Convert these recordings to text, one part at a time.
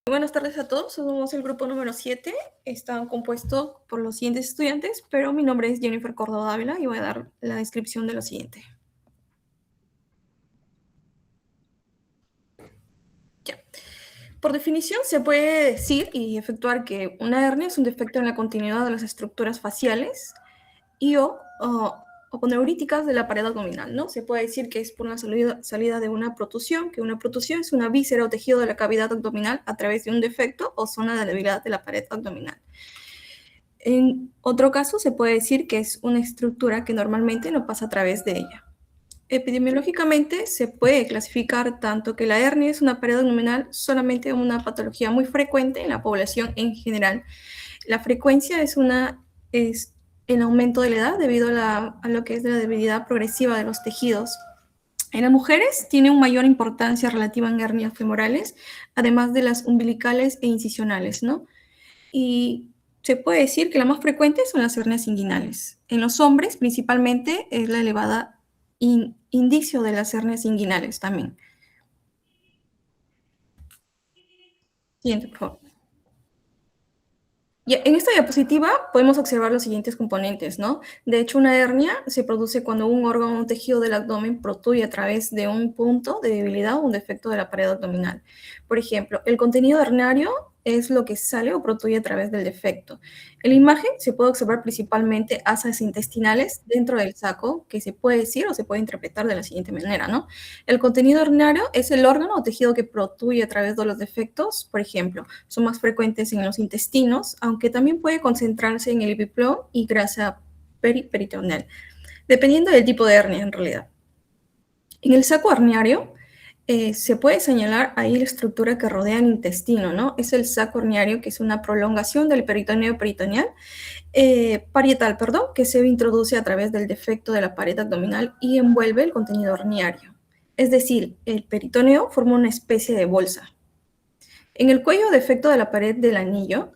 Buenas tardes a todos, somos el grupo número 7. Están compuestos por los siguientes estudiantes, pero mi nombre es Jennifer Córdoba Ávila y voy a dar la descripción de lo siguiente. Ya. Por definición, se puede decir y efectuar que una hernia es un defecto en la continuidad de las estructuras faciales y o neuríticas de la pared abdominal, ¿no? Se puede decir que es por una salida de una protusión, que una protusión es una víscera o tejido de la cavidad abdominal a través de un defecto o zona de debilidad de la pared abdominal. En otro caso, se puede decir que es una estructura que normalmente no pasa a través de ella. Epidemiológicamente, se puede clasificar tanto que la hernia es una pared abdominal solamente una patología muy frecuente en la población en general. La frecuencia es el aumento de la edad debido a lo que es la debilidad progresiva de los tejidos. En las mujeres tiene una mayor importancia relativa en hernias femorales, además de las umbilicales e incisionales, ¿no? Y se puede decir que las más frecuentes son las hernias inguinales. En los hombres, principalmente, es la elevada indicio de las hernias inguinales también. Siguiente, por favor. Y en esta diapositiva podemos observar los siguientes componentes, ¿no? De hecho, una hernia se produce cuando un órgano o un tejido del abdomen protruye a través de un punto de debilidad o un defecto de la pared abdominal. Por ejemplo, el contenido herniario es lo que sale o protruye a través del defecto. En la imagen se puede observar principalmente asas intestinales dentro del saco, que se puede decir o se puede interpretar de la siguiente manera, ¿no? El contenido herniario es el órgano o tejido que protruye a través de los defectos, por ejemplo, son más frecuentes en los intestinos, aunque también puede concentrarse en el epiplón y grasa peritoneal, dependiendo del tipo de hernia en realidad. En el saco herniario se puede señalar ahí la estructura que rodea el intestino, ¿no? Es el saco herniario, que es una prolongación del peritoneo parietal, perdón, que se introduce a través del defecto de la pared abdominal y envuelve el contenido herniario. Es decir, el peritoneo forma una especie de bolsa. En el cuello defecto de la pared del anillo,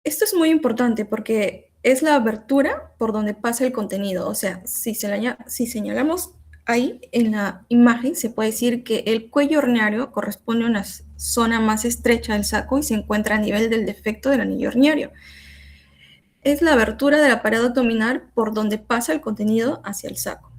esto es muy importante porque es la abertura por donde pasa el contenido. O sea, si señalamos ahí en la imagen, se puede decir que el cuello herniario corresponde a una zona más estrecha del saco y se encuentra a nivel del defecto del anillo herniario. Es la abertura de la pared abdominal por donde pasa el contenido hacia el saco.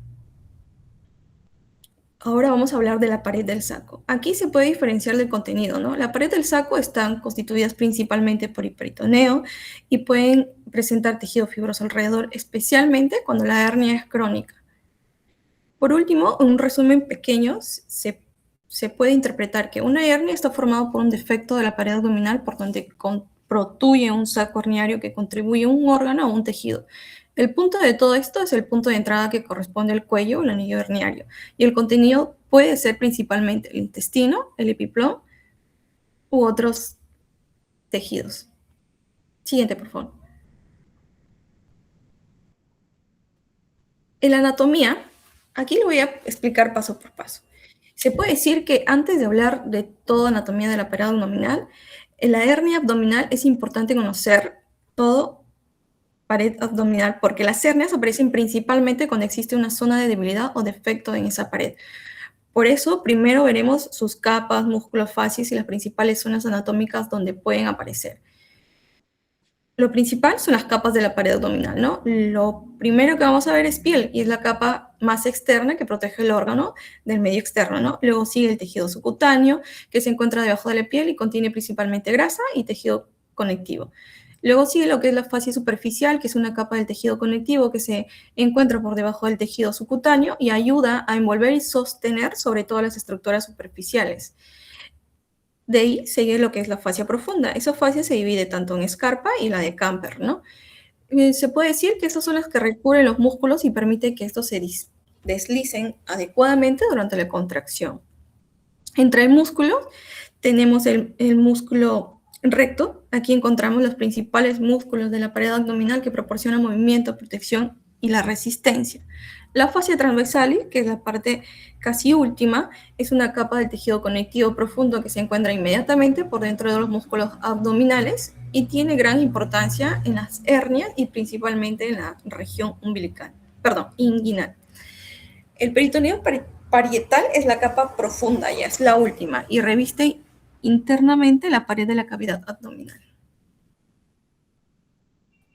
Ahora vamos a hablar de la pared del saco. Aquí se puede diferenciar del contenido, ¿no? La pared del saco están constituidas principalmente por el peritoneo y pueden presentar tejido fibroso alrededor, especialmente cuando la hernia es crónica. Por último, en un resumen pequeño, se puede interpretar que una hernia está formada por un defecto de la pared abdominal por donde protruye un saco herniario que contribuye a un órgano o un tejido. El punto de todo esto es el punto de entrada que corresponde al cuello o el anillo herniario. Y el contenido puede ser principalmente el intestino, el epiplón u otros tejidos. Siguiente, por favor. En la anatomía, aquí le voy a explicar paso por paso. Se puede decir que antes de hablar de toda anatomía de la pared abdominal, en la hernia abdominal es importante conocer todo pared abdominal, porque las hernias aparecen principalmente cuando existe una zona de debilidad o defecto en esa pared. Por eso, primero veremos sus capas, músculos, fascias y las principales zonas anatómicas donde pueden aparecer. Lo principal son las capas de la pared abdominal, ¿no? Lo primero que vamos a ver es piel, y es la capa más externa que protege el órgano del medio externo, ¿no? Luego sigue el tejido subcutáneo, que se encuentra debajo de la piel y contiene principalmente grasa y tejido conectivo. Luego sigue lo que es la fascia superficial, que es una capa del tejido conectivo que se encuentra por debajo del tejido subcutáneo y ayuda a envolver y sostener sobre todas las estructuras superficiales. De ahí sigue lo que es la fascia profunda. Esa fascia se divide tanto en escarpa y la de Camper, ¿no? Se puede decir que esas son las que recubren los músculos y permiten que estos se deslicen adecuadamente durante la contracción. Entre el músculo tenemos el músculo recto. Aquí encontramos los principales músculos de la pared abdominal que proporcionan movimiento, protección y la resistencia. La fascia transversal, que es la parte casi última, es una capa del tejido conectivo profundo que se encuentra inmediatamente por dentro de los músculos abdominales y tiene gran importancia en las hernias y principalmente en la región inguinal. El peritoneo parietal es la capa profunda, ya es la última, y reviste internamente la pared de la cavidad abdominal.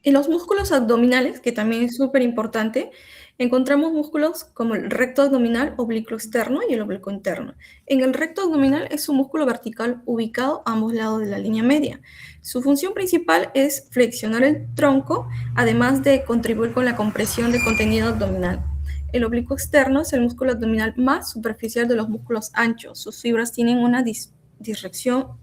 En los músculos abdominales, que también es súper importante, encontramos músculos como el recto abdominal, oblicuo externo y el oblicuo interno. En el recto abdominal es un músculo vertical ubicado a ambos lados de la línea media. Su función principal es flexionar el tronco, además de contribuir con la compresión de contenido abdominal. El oblicuo externo es el músculo abdominal más superficial de los músculos anchos. Sus fibras tienen una dirección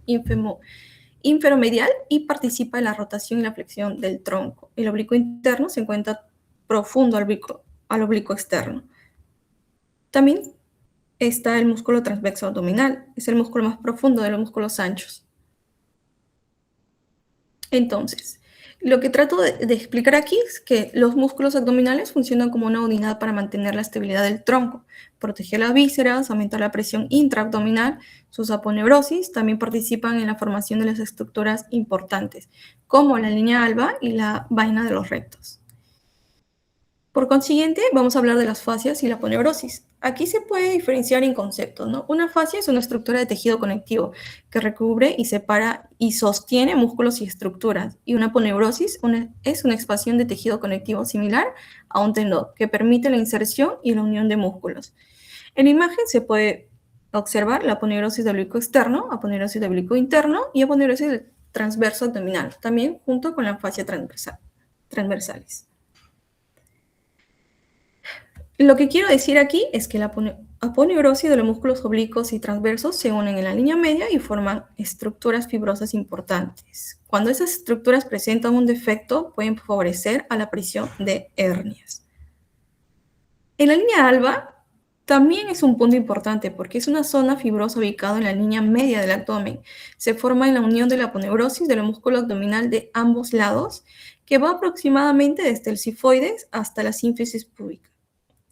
inferomedial y participa en la rotación y la flexión del tronco. El oblicuo interno se encuentra profundo al oblicuo externo. También está el músculo transverso abdominal, es el músculo más profundo de los músculos anchos. Entonces, lo que trato de explicar aquí es que los músculos abdominales funcionan como una unidad para mantener la estabilidad del tronco, proteger las vísceras, aumentar la presión intraabdominal. Sus aponeurosis también participan en la formación de las estructuras importantes, como la línea alba y la vaina de los rectos. Por consiguiente, vamos a hablar de las fascias y la aponeurosis. Aquí se puede diferenciar en conceptos, ¿no? Una fascia es una estructura de tejido conectivo que recubre y separa y sostiene músculos y estructuras. Y una aponeurosis es una expansión de tejido conectivo similar a un tendón que permite la inserción y la unión de músculos. En la imagen se puede observar la aponeurosis del oblicuo externo, aponeurosis del oblicuo interno y aponeurosis del transverso abdominal, también junto con la fascia transversales. Lo que quiero decir aquí es que la aponeurosis de los músculos oblicuos y transversos se unen en la línea media y forman estructuras fibrosas importantes. Cuando esas estructuras presentan un defecto, pueden favorecer a la aparición de hernias. En la línea alba también es un punto importante porque es una zona fibrosa ubicada en la línea media del abdomen. Se forma en la unión de la aponeurosis del músculo abdominal de ambos lados, que va aproximadamente desde el sifoides hasta la sínfisis púbica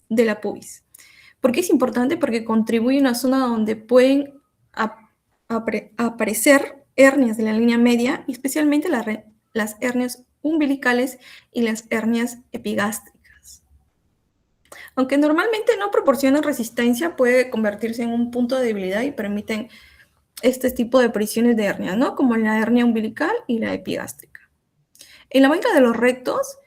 de la pubis. ¿Por qué es importante? Porque contribuye a una zona donde pueden aparecer hernias de la línea media, y especialmente las hernias umbilicales y las hernias epigástricas. Aunque normalmente no proporcionan resistencia, puede convertirse en un punto de debilidad y permiten este tipo de apariciones de hernias, ¿no? Como la hernia umbilical y la epigástrica. En la vaina de los rectos,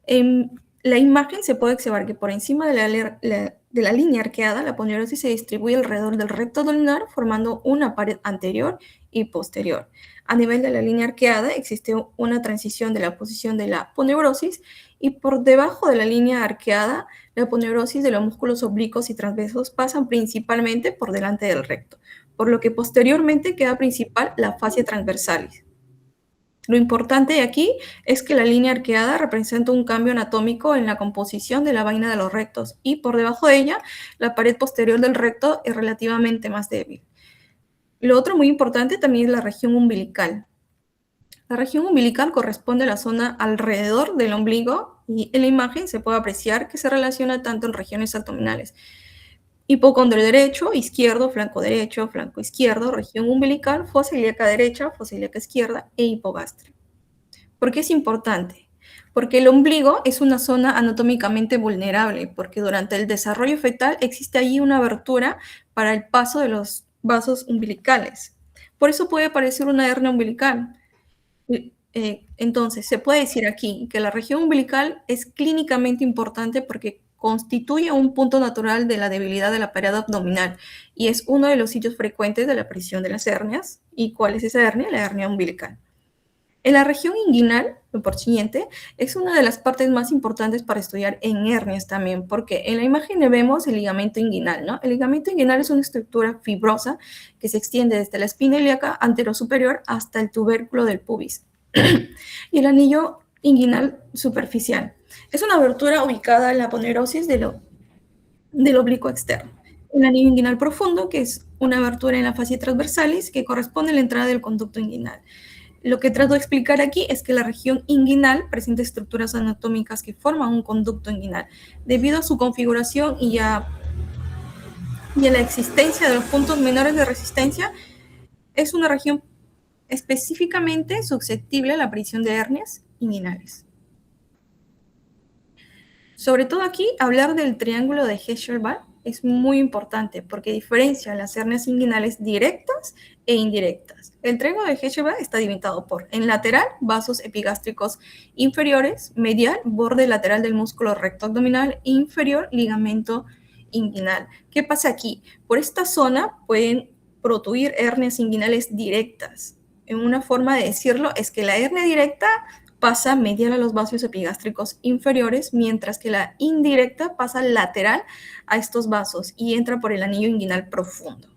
en la imagen se puede observar que por encima de la línea arqueada, la aponeurosis se distribuye alrededor del recto abdominal formando una pared anterior y posterior. A nivel de la línea arqueada existe una transición de la posición de la aponeurosis y por debajo de la línea arqueada, la aponeurosis de los músculos oblicuos y transversos pasan principalmente por delante del recto, por lo que posteriormente queda principal la fascia transversalis. Lo importante aquí es que la línea arqueada representa un cambio anatómico en la composición de la vaina de los rectos y por debajo de ella la pared posterior del recto es relativamente más débil. Lo otro muy importante también es la región umbilical. La región umbilical corresponde a la zona alrededor del ombligo y en la imagen se puede apreciar que se relaciona tanto en regiones abdominales. Hipocondrio derecho, izquierdo, flanco izquierdo, región umbilical, fosa ilíaca derecha, fosa ilíaca izquierda e hipogastrio. ¿Por qué es importante? Porque el ombligo es una zona anatómicamente vulnerable, porque durante el desarrollo fetal existe allí una abertura para el paso de los vasos umbilicales. Por eso puede aparecer una hernia umbilical. Entonces, se puede decir aquí que la región umbilical es clínicamente importante porque constituye un punto natural de la debilidad de la pared abdominal y es uno de los sitios frecuentes de la aparición de las hernias. ¿Y cuál es esa hernia? La hernia umbilical. En la región inguinal, por siguiente, es una de las partes más importantes para estudiar en hernias también, porque en la imagen vemos el ligamento inguinal, ¿no? El ligamento inguinal es una estructura fibrosa que se extiende desde la espina ilíaca anterosuperior hasta el tubérculo del pubis y el anillo inguinal superficial. Es una abertura ubicada en la aponeurosis del oblicuo externo. El anillo inguinal profundo, que es una abertura en la fascia transversalis que corresponde a la entrada del conducto inguinal. Lo que trato de explicar aquí es que la región inguinal presenta estructuras anatómicas que forman un conducto inguinal. Debido a su configuración y a la existencia de los puntos menores de resistencia, es una región específicamente susceptible a la aparición de hernias inguinales. Sobre todo aquí, hablar del triángulo de Hesselbalch es muy importante porque diferencia las hernias inguinales directas e indirectas. El triángulo de Heschberg está delimitado por, en lateral, vasos epigástricos inferiores, medial, borde lateral del músculo recto abdominal, inferior, ligamento inguinal. ¿Qué pasa aquí? Por esta zona pueden protuir hernias inguinales directas. En una forma de decirlo es que la hernia directa pasa medial a los vasos epigástricos inferiores, mientras que la indirecta pasa lateral a estos vasos y entra por el anillo inguinal profundo.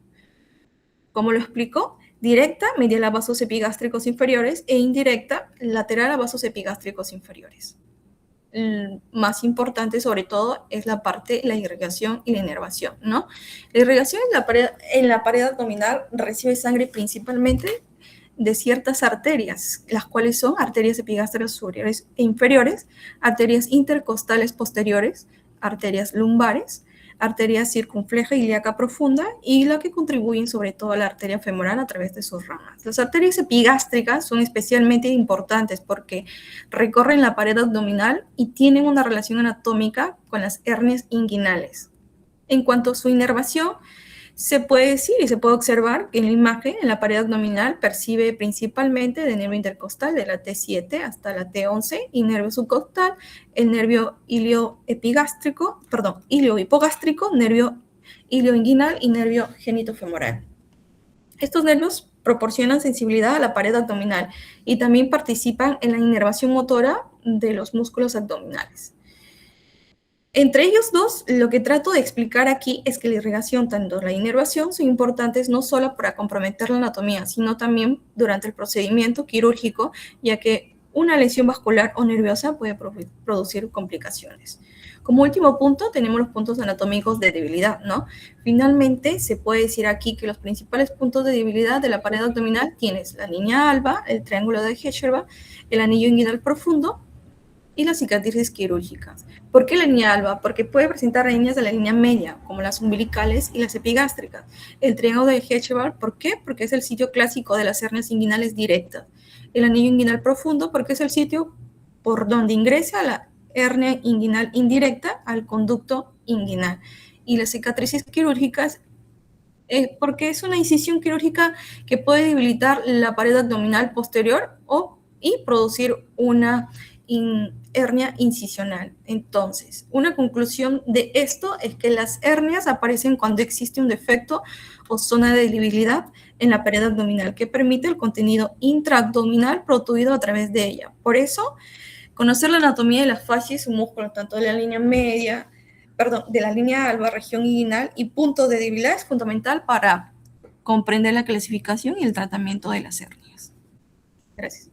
¿Cómo lo explico? Directa, medial a vasos epigástricos inferiores, e indirecta, lateral a vasos epigástricos inferiores. Más importante sobre todo es la parte, la irrigación y la inervación, ¿no? La irrigación en la pared abdominal recibe sangre principalmente de ciertas arterias, las cuales son arterias epigástricas superiores e inferiores, arterias intercostales posteriores, arterias lumbares, arteria circunfleja ilíaca profunda y la que contribuyen sobre todo a la arteria femoral a través de sus ramas. Las arterias epigástricas son especialmente importantes porque recorren la pared abdominal y tienen una relación anatómica con las hernias inguinales. En cuanto a su inervación, se puede decir y se puede observar que en la imagen, en la pared abdominal, percibe principalmente del nervio intercostal, de la T7 hasta la T11, y nervio subcostal, el nervio iliohipogástrico, nervio ilioinguinal y nervio genitofemoral. Estos nervios proporcionan sensibilidad a la pared abdominal y también participan en la inervación motora de los músculos abdominales. Entre ellos dos, lo que trato de explicar aquí es que la irrigación, tanto la inervación, son importantes no solo para comprometer la anatomía, sino también durante el procedimiento quirúrgico, ya que una lesión vascular o nerviosa puede producir complicaciones. Como último punto, tenemos los puntos anatómicos de debilidad, ¿no? Finalmente, se puede decir aquí que los principales puntos de debilidad de la pared abdominal tienes la línea alba, el triángulo de Heschberg, el anillo inguinal profundo, y las cicatrices quirúrgicas. ¿Por qué la línea alba? Porque puede presentar líneas de la línea media, como las umbilicales y las epigástricas. El triángulo de Heschberg, ¿por qué? Porque es el sitio clásico de las hernias inguinales directas. El anillo inguinal profundo, porque es el sitio por donde ingresa la hernia inguinal indirecta al conducto inguinal. Y las cicatrices quirúrgicas, porque es una incisión quirúrgica que puede debilitar la pared abdominal posterior y producir una hernia incisional. Entonces, una conclusión de esto es que las hernias aparecen cuando existe un defecto o zona de debilidad en la pared abdominal que permite el contenido intraabdominal protuido a través de ella. Por eso, conocer la anatomía de las fascias y sus músculos, tanto de la línea media, de la línea alba, región inguinal y punto de debilidad es fundamental para comprender la clasificación y el tratamiento de las hernias. Gracias.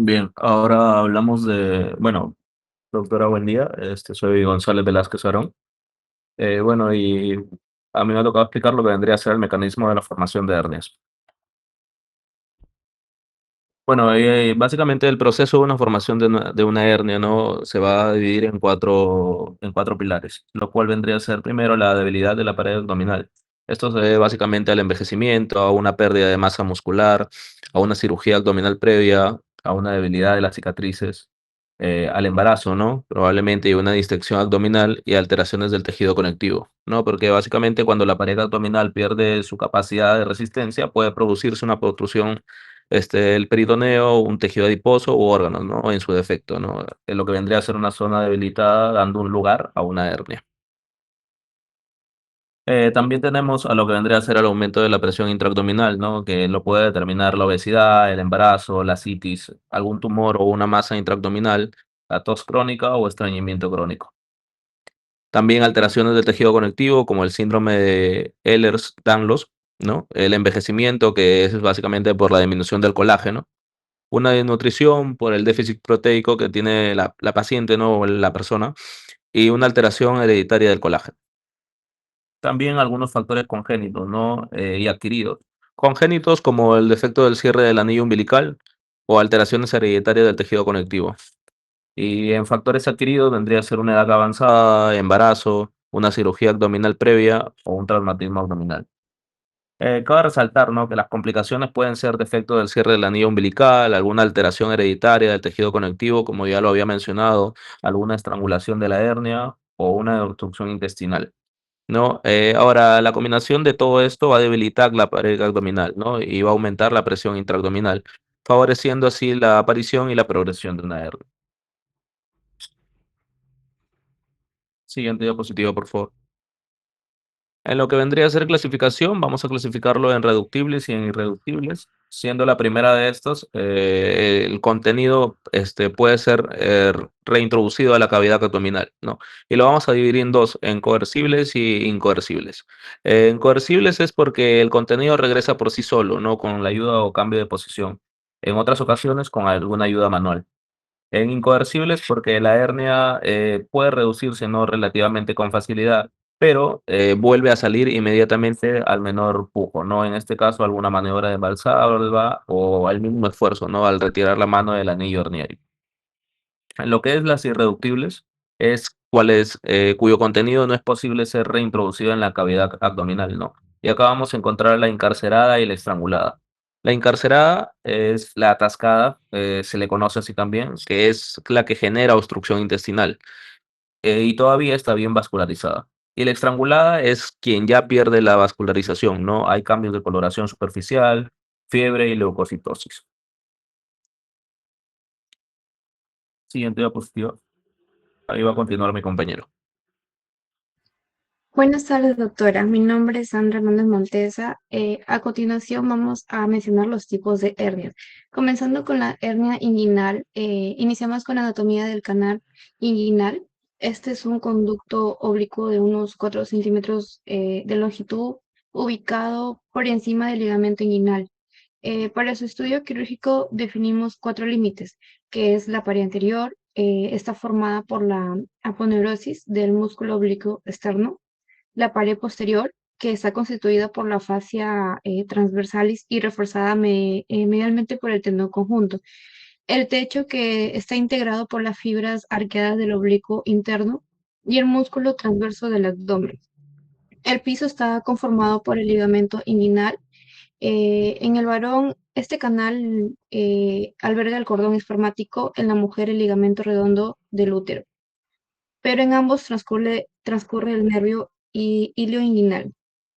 Bien, ahora hablamos bueno, doctora, buen día. Soy González Velázquez Arón. Bueno, y a mí me ha tocado explicar lo que vendría a ser el mecanismo de la formación de hernias. Bueno, básicamente el proceso de una formación de una hernia, ¿no? Se va a dividir en cuatro pilares, lo cual vendría a ser primero la debilidad de la pared abdominal. Esto se debe básicamente al envejecimiento, a una pérdida de masa muscular, a una cirugía abdominal previa, a una debilidad de las cicatrices, al embarazo, ¿no? Probablemente y una distensión abdominal y alteraciones del tejido conectivo, ¿no? Porque básicamente cuando la pared abdominal pierde su capacidad de resistencia, puede producirse una protrusión el peritoneo, un tejido adiposo u órganos, ¿no? En su defecto, ¿no? En lo que vendría a ser una zona debilitada, dando un lugar a una hernia. También tenemos a lo que vendría a ser el aumento de la presión intraabdominal, ¿no? Que lo puede determinar la obesidad, el embarazo, la citis, algún tumor o una masa intraabdominal, la tos crónica o estreñimiento crónico. También alteraciones del tejido conectivo, como el síndrome de Ehlers-Danlos, ¿no? El envejecimiento, que es básicamente por la disminución del colágeno. Una desnutrición por el déficit proteico que tiene la paciente, ¿no? O la persona, y una alteración hereditaria del colágeno. También algunos factores congénitos, ¿no? Y adquiridos. Congénitos como el defecto del cierre del anillo umbilical o alteraciones hereditarias del tejido conectivo. Y en factores adquiridos vendría a ser una edad avanzada, embarazo, una cirugía abdominal previa o un traumatismo abdominal. Cabe resaltar, ¿no?, que las complicaciones pueden ser defecto del cierre del anillo umbilical, alguna alteración hereditaria del tejido conectivo, como ya lo había mencionado, alguna estrangulación de la hernia o una obstrucción intestinal, ¿no? Ahora, la combinación de todo esto va a debilitar la pared abdominal, ¿no? Y va a aumentar la presión intraabdominal, favoreciendo así la aparición y la progresión de una hernia. Siguiente diapositiva, por favor. En lo que vendría a ser clasificación, vamos a clasificarlo en reductibles y en irreductibles, siendo la primera de estos, el contenido puede ser reintroducido a la cavidad abdominal, ¿no? Y lo vamos a dividir en dos, en coercibles y incoercibles. En coercibles es porque el contenido regresa por sí solo, ¿no? Con la ayuda o cambio de posición. En otras ocasiones, con alguna ayuda manual. En incoercibles porque la hernia puede reducirse, ¿no?, relativamente con facilidad, pero vuelve a salir inmediatamente al menor pujo, ¿no? En este caso, alguna maniobra de Valsalva o al mismo esfuerzo, ¿no?, al retirar la mano del anillo herniario. En lo que es las irreductibles, es cuyo contenido no es posible ser reintroducido en la cavidad abdominal, ¿no? Y acá vamos a encontrar la encarcerada y la estrangulada. La encarcerada es la atascada, se le conoce así también, que es la que genera obstrucción intestinal y todavía está bien vascularizada. Y la estrangulada es quien ya pierde la vascularización, ¿no? Hay cambios de coloración superficial, fiebre y leucocitosis. Siguiente diapositiva. Ahí va a continuar mi compañero. Buenas tardes, doctora. Mi nombre es Sandra Hernández Montesa. A continuación vamos a mencionar los tipos de hernias. Comenzando con la hernia inguinal, iniciamos con la anatomía del canal inguinal. Este es un conducto oblicuo de unos 4 centímetros de longitud, ubicado por encima del ligamento inguinal. Para su estudio quirúrgico definimos 4 límites, que es la pared anterior, está formada por la aponeurosis del músculo oblicuo externo, la pared posterior, que está constituida por la fascia transversalis y reforzada medialmente por el tendón conjunto. El techo, que está integrado por las fibras arqueadas del oblicuo interno y el músculo transverso del abdomen. El piso está conformado por el ligamento inguinal. En el varón, este canal alberga el cordón espermático, en la mujer el ligamento redondo del útero, pero en ambos transcurre el nervio ilioinguinal.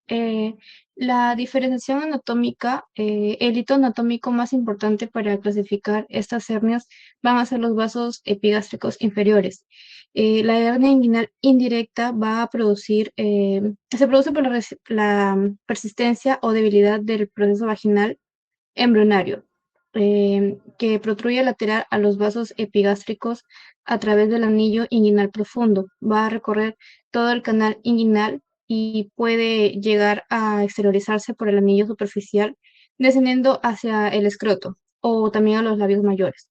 Eh, la diferenciación anatómica, el hito anatómico más importante para clasificar estas hernias van a ser los vasos epigástricos inferiores. La hernia inguinal indirecta va a se produce por la persistencia o debilidad del proceso vaginal embrionario, que protruye lateral a los vasos epigástricos a través del anillo inguinal profundo. Va a recorrer todo el canal inguinal y puede llegar a exteriorizarse por el anillo superficial, descendiendo hacia el escroto o también a los labios mayores.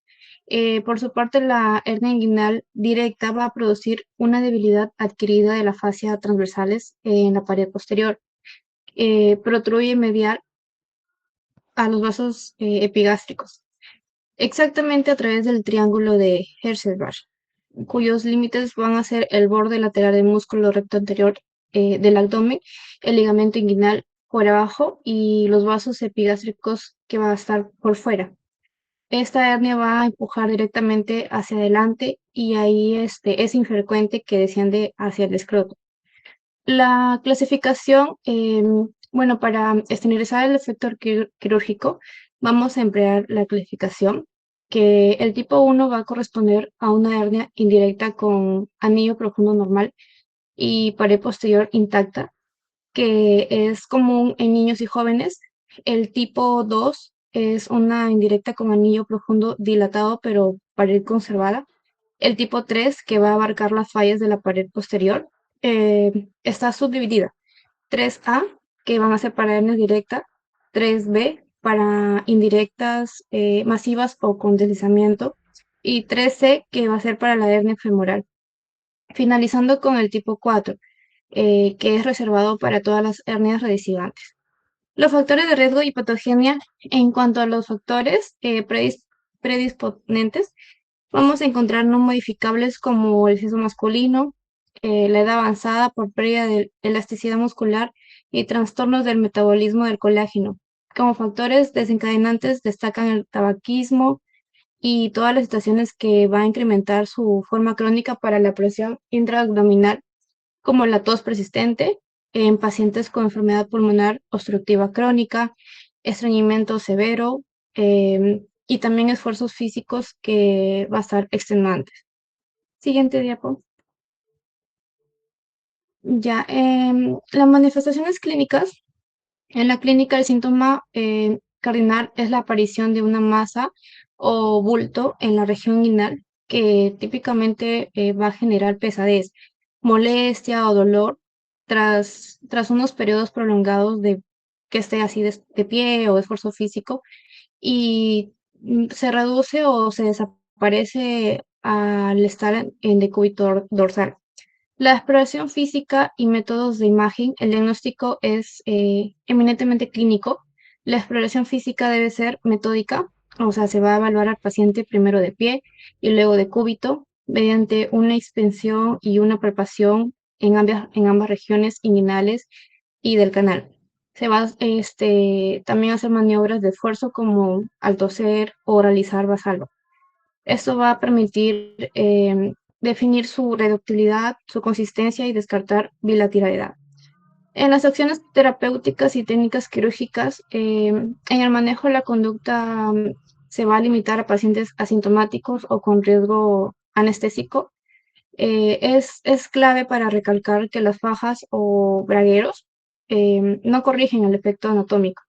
Por su parte, la hernia inguinal directa va a producir una debilidad adquirida de la fascia transversales en la pared posterior. Protruye medial a los vasos epigástricos, exactamente a través del triángulo de Hirschsprung, cuyos límites van a ser el borde lateral del músculo recto anterior del abdomen, el ligamento inguinal por abajo y los vasos epigástricos que va a estar por fuera. Esta hernia va a empujar directamente hacia adelante y ahí es infrecuente que desciende hacia el escroto. La clasificación, bueno, para estandarizar el efecto quirúrgico, vamos a emplear la clasificación, que el tipo 1 va a corresponder a una hernia indirecta con anillo profundo normal y pared posterior intacta, que es común en niños y jóvenes. El tipo 2 es una indirecta con anillo profundo dilatado pero pared conservada. El tipo 3, que va a abarcar las fallas de la pared posterior, está subdividida. 3A, que van a ser para hernias directa, 3B para indirectas masivas o con deslizamiento, y 3C, que va a ser para la hernia femoral. Finalizando con el tipo 4, que es reservado para todas las hernias redicidantes. Los factores de riesgo y patogenia, en cuanto a los factores predisponentes, vamos a encontrar no modificables como el sexo masculino, la edad avanzada por pérdida de elasticidad muscular y trastornos del metabolismo del colágeno. Como factores desencadenantes destacan el tabaquismo y todas las situaciones que va a incrementar su forma crónica para la presión intraabdominal, como la tos persistente en pacientes con enfermedad pulmonar obstructiva crónica, estreñimiento severo, y también esfuerzos físicos que va a estar extenuantes. Siguiente diapo. Ya, las manifestaciones clínicas. En la clínica, el síntoma cardinal es la aparición de una masa o bulto en la región inguinal que típicamente va a generar pesadez, molestia o dolor tras unos periodos prolongados de que esté así de pie o de esfuerzo físico y se reduce o se desaparece al estar en decúbito dorsal. La exploración física y métodos de imagen, el diagnóstico es eminentemente clínico. La exploración física debe ser metódica, o sea, se va a evaluar al paciente primero de pie y luego de cúbito mediante una extensión y una palpación en ambas regiones inguinales y del canal. Se va también a hacer maniobras de esfuerzo como al toser o realizar vasalvo. Esto va a permitir definir su reductibilidad, su consistencia y descartar bilateralidad. En las acciones terapéuticas y técnicas quirúrgicas, en el manejo de la conducta se va a limitar a pacientes asintomáticos o con riesgo anestésico. Es clave para recalcar que las fajas o bragueros no corrigen el efecto anatómico.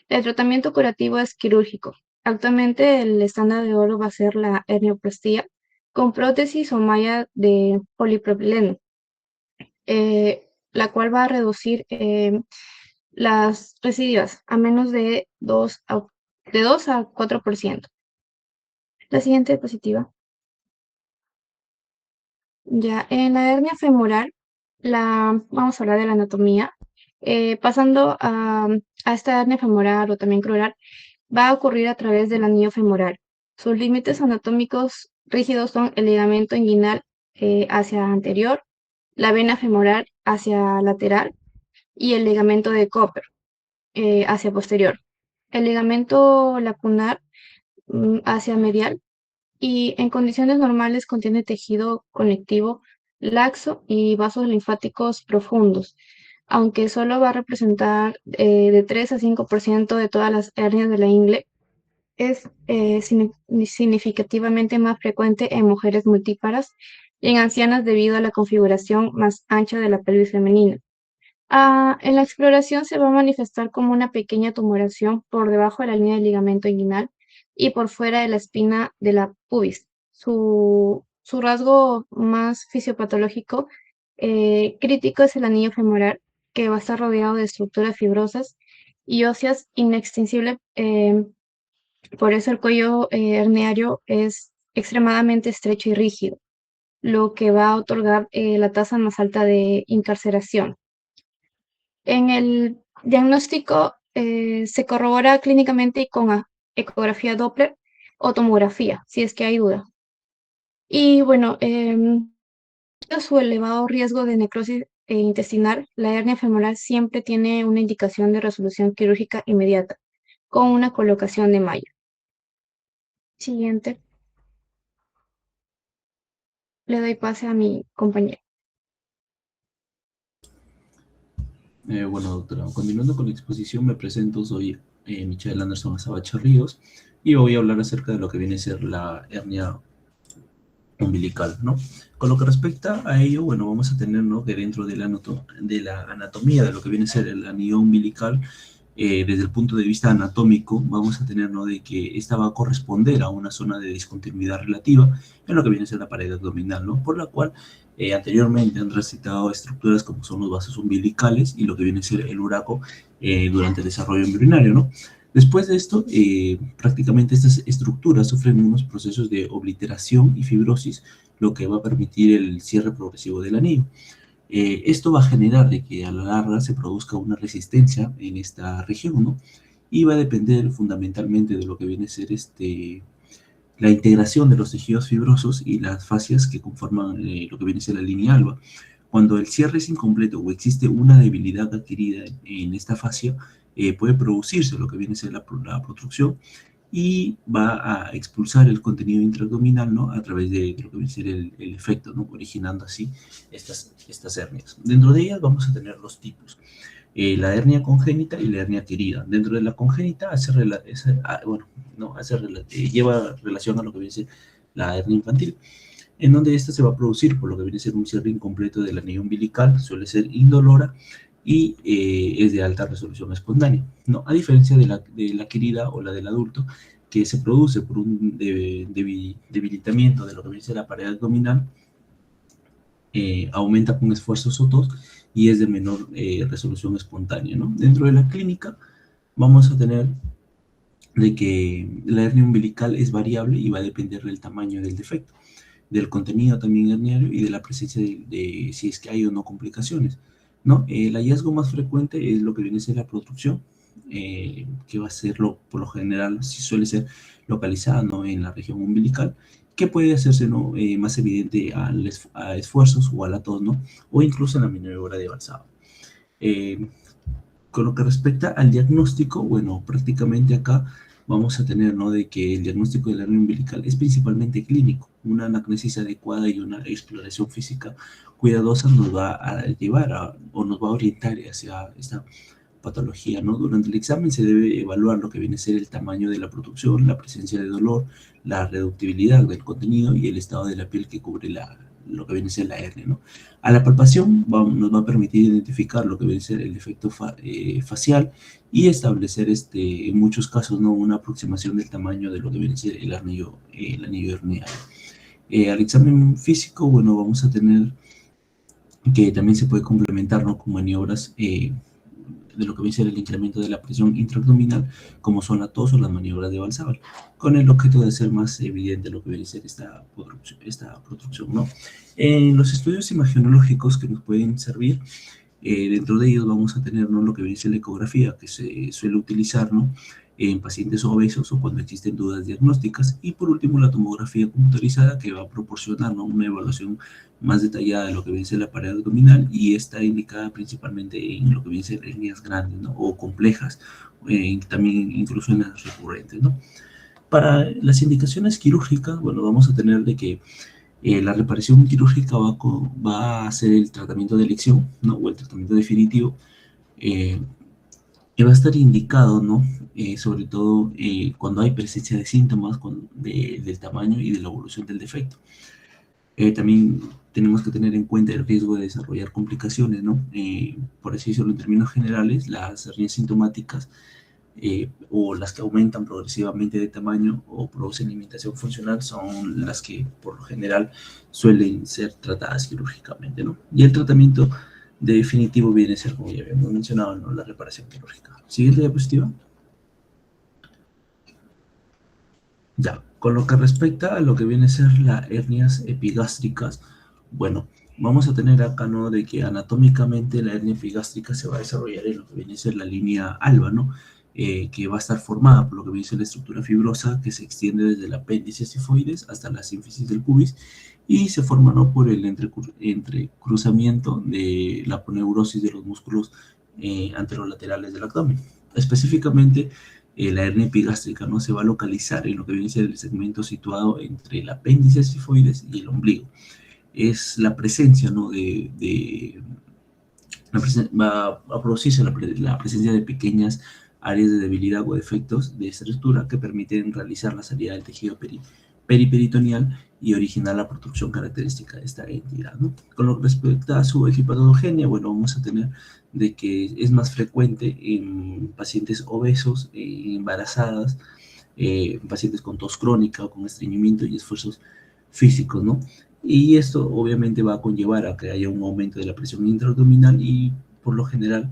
El tratamiento curativo es quirúrgico. Actualmente el estándar de oro va a ser la hernioplastia con prótesis o malla de polipropileno, la cual va a reducir las residuas a menos de 2 a 4%. La siguiente diapositiva. Ya, en la hernia femoral, vamos a hablar de la anatomía. Pasando a esta hernia femoral o también crural, va a ocurrir a través del anillo femoral. Sus límites anatómicos rígidos son el ligamento inguinal hacia anterior, la vena femoral hacia lateral y el ligamento de Cooper hacia posterior. El ligamento lacunar hacia medial y en condiciones normales contiene tejido conectivo laxo y vasos linfáticos profundos, aunque solo va a representar de 3 a 5% de todas las hernias de la ingle. Es significativamente más frecuente en mujeres multíparas y en ancianas debido a la configuración más ancha de la pelvis femenina. En la exploración se va a manifestar como una pequeña tumoración por debajo de la línea del ligamento inguinal y por fuera de la espina de la pubis. Su rasgo más fisiopatológico crítico es el anillo femoral, que va a estar rodeado de estructuras fibrosas y óseas inextensibles. Por eso el cuello herniario es extremadamente estrecho y rígido, lo que va a otorgar la tasa más alta de incarceración. En el diagnóstico se corrobora clínicamente con ecografía Doppler o tomografía, si es que hay duda. Y bueno, su elevado riesgo de necrosis intestinal, la hernia femoral siempre tiene una indicación de resolución quirúrgica inmediata, con una colocación de malla. Siguiente. Le doy pase a mi compañero. Bueno, doctora, continuando con la exposición, me presento, soy Michael Anderson Azabache Ríos y voy a hablar acerca de lo que viene a ser la hernia umbilical, ¿no? Con lo que respecta a ello, bueno, vamos a tener, ¿no?, que dentro de la anatomía de lo que viene a ser el anillo umbilical, desde el punto de vista anatómico, vamos a tener, ¿no?, de que esta va a corresponder a una zona de discontinuidad relativa en lo que viene a ser la pared abdominal, ¿no?, por la cual anteriormente han recitado estructuras como son los vasos umbilicales y lo que viene a ser el uraco durante el desarrollo embrionario, ¿no? Después de esto, prácticamente estas estructuras sufren unos procesos de obliteración y fibrosis, lo que va a permitir el cierre progresivo del anillo. Esto va a generar de que a la larga se produzca una resistencia en esta región, ¿no? Y va a depender fundamentalmente de lo que viene a ser la integración de los tejidos fibrosos y las fascias que conforman lo que viene a ser la línea alba. Cuando el cierre es incompleto o existe una debilidad adquirida en esta fascia, puede producirse lo que viene a ser la protrusión y va a expulsar el contenido intraabdominal, ¿no? A través de lo que viene a ser el efecto, ¿no? Originando así estas hernias. Dentro de ellas vamos a tener los tipos. La hernia congénita y la hernia adquirida. Dentro de la congénita lleva relación a lo que viene a ser la hernia infantil, en donde esta se va a producir por lo que viene a ser un cierre incompleto del anillo umbilical, suele ser indolora y es de alta resolución espontánea, ¿no? A diferencia de la adquirida o la del adulto, que se produce por un debilitamiento de lo que viene a ser la pared abdominal, aumenta con esfuerzos o tos y es de menor resolución espontánea, ¿no? Dentro de la clínica vamos a tener de que la hernia umbilical es variable y va a depender del tamaño del defecto, del contenido también herniario y de la presencia de si es que hay o no complicaciones, ¿no? El hallazgo más frecuente es lo que viene a ser la protrusión, que va a ser por lo general, si suele ser localizada, ¿no? En la región umbilical, que puede hacerse, ¿no? Más evidente a esfuerzos o a la tos, ¿no? O incluso en la maniobra de Valsalva. Con lo que respecta al diagnóstico, bueno, prácticamente acá vamos a tener, ¿no? De que el diagnóstico de la hernia umbilical es principalmente clínico. Una anamnesis adecuada y una exploración física cuidadosa nos va a llevar o nos va a orientar hacia esta patología, ¿no? Durante el examen se debe evaluar lo que viene a ser el tamaño de la protrusión, la presencia de dolor, la reductibilidad del contenido y el estado de la piel que cubre lo que viene a ser la hernia, ¿no? A la palpación nos va a permitir identificar lo que viene a ser el efecto facial y establecer en muchos casos, ¿no? Una aproximación del tamaño de lo que viene a ser el anillo herniario. Al examen físico, bueno, vamos a tener que también se puede complementar, ¿no? Con maniobras de lo que viene a ser el incremento de la presión intraabdominal, como son la tos o las maniobras de Valsalva, con el objeto de hacer más evidente lo que viene a ser esta protrusión, ¿no? En los estudios imagenológicos que nos pueden servir, dentro de ellos vamos a tener, ¿no? Lo que viene a ser la ecografía, que se suele utilizar, ¿no? En pacientes obesos o cuando existen dudas diagnósticas, y por último la tomografía computarizada, que va a proporcionar, ¿no? Una evaluación más detallada de lo que viene a ser la pared abdominal, y está indicada principalmente en lo que viene a ser hernias grandes, ¿no? O complejas, también incluso en las recurrentes, ¿no? Para las indicaciones quirúrgicas, bueno, vamos a tener de que la reparación quirúrgica va a ser el tratamiento de elección, ¿no? O el tratamiento definitivo, que va a estar indicado, ¿no? Sobre todo cuando hay presencia de síntomas del tamaño y de la evolución del defecto. También tenemos que tener en cuenta el riesgo de desarrollar complicaciones, ¿no? Por así decirlo, en términos generales, las hernias sintomáticas o las que aumentan progresivamente de tamaño o producen limitación funcional son las que por lo general suelen ser tratadas quirúrgicamente, ¿no? Y el tratamiento definitivo viene a ser, como ya habíamos mencionado, ¿no? La reparación quirúrgica. Siguiente diapositiva. Ya, con lo que respecta a lo que viene a ser las hernias epigástricas, bueno, vamos a tener acá, ¿no? De que anatómicamente la hernia epigástrica se va a desarrollar en lo que viene a ser la línea alba, ¿no? Que va a estar formada por lo que viene a ser la estructura fibrosa que se extiende desde el apéndice sifoides hasta la sínfisis del pubis y se forma, ¿no? Por el entrecruzamiento de la aponeurosis de los músculos anterolaterales del abdomen. Específicamente, la hernia epigástrica, ¿no? Se va a localizar en lo que viene a ser el segmento situado entre el apéndice sifoides y el ombligo. Es la presencia, ¿no? Va a producirse la presencia de pequeñas áreas de debilidad o defectos de estructura que permiten realizar la salida del tejido periperitoneal y originar la protrusión característica de esta entidad, ¿no? Con lo que respecta a su epipatogenia, bueno, vamos a tener de que es más frecuente en pacientes obesos, embarazadas, pacientes con tos crónica o con estreñimiento y esfuerzos físicos, ¿no? Y esto obviamente va a conllevar a que haya un aumento de la presión intraabdominal y por lo general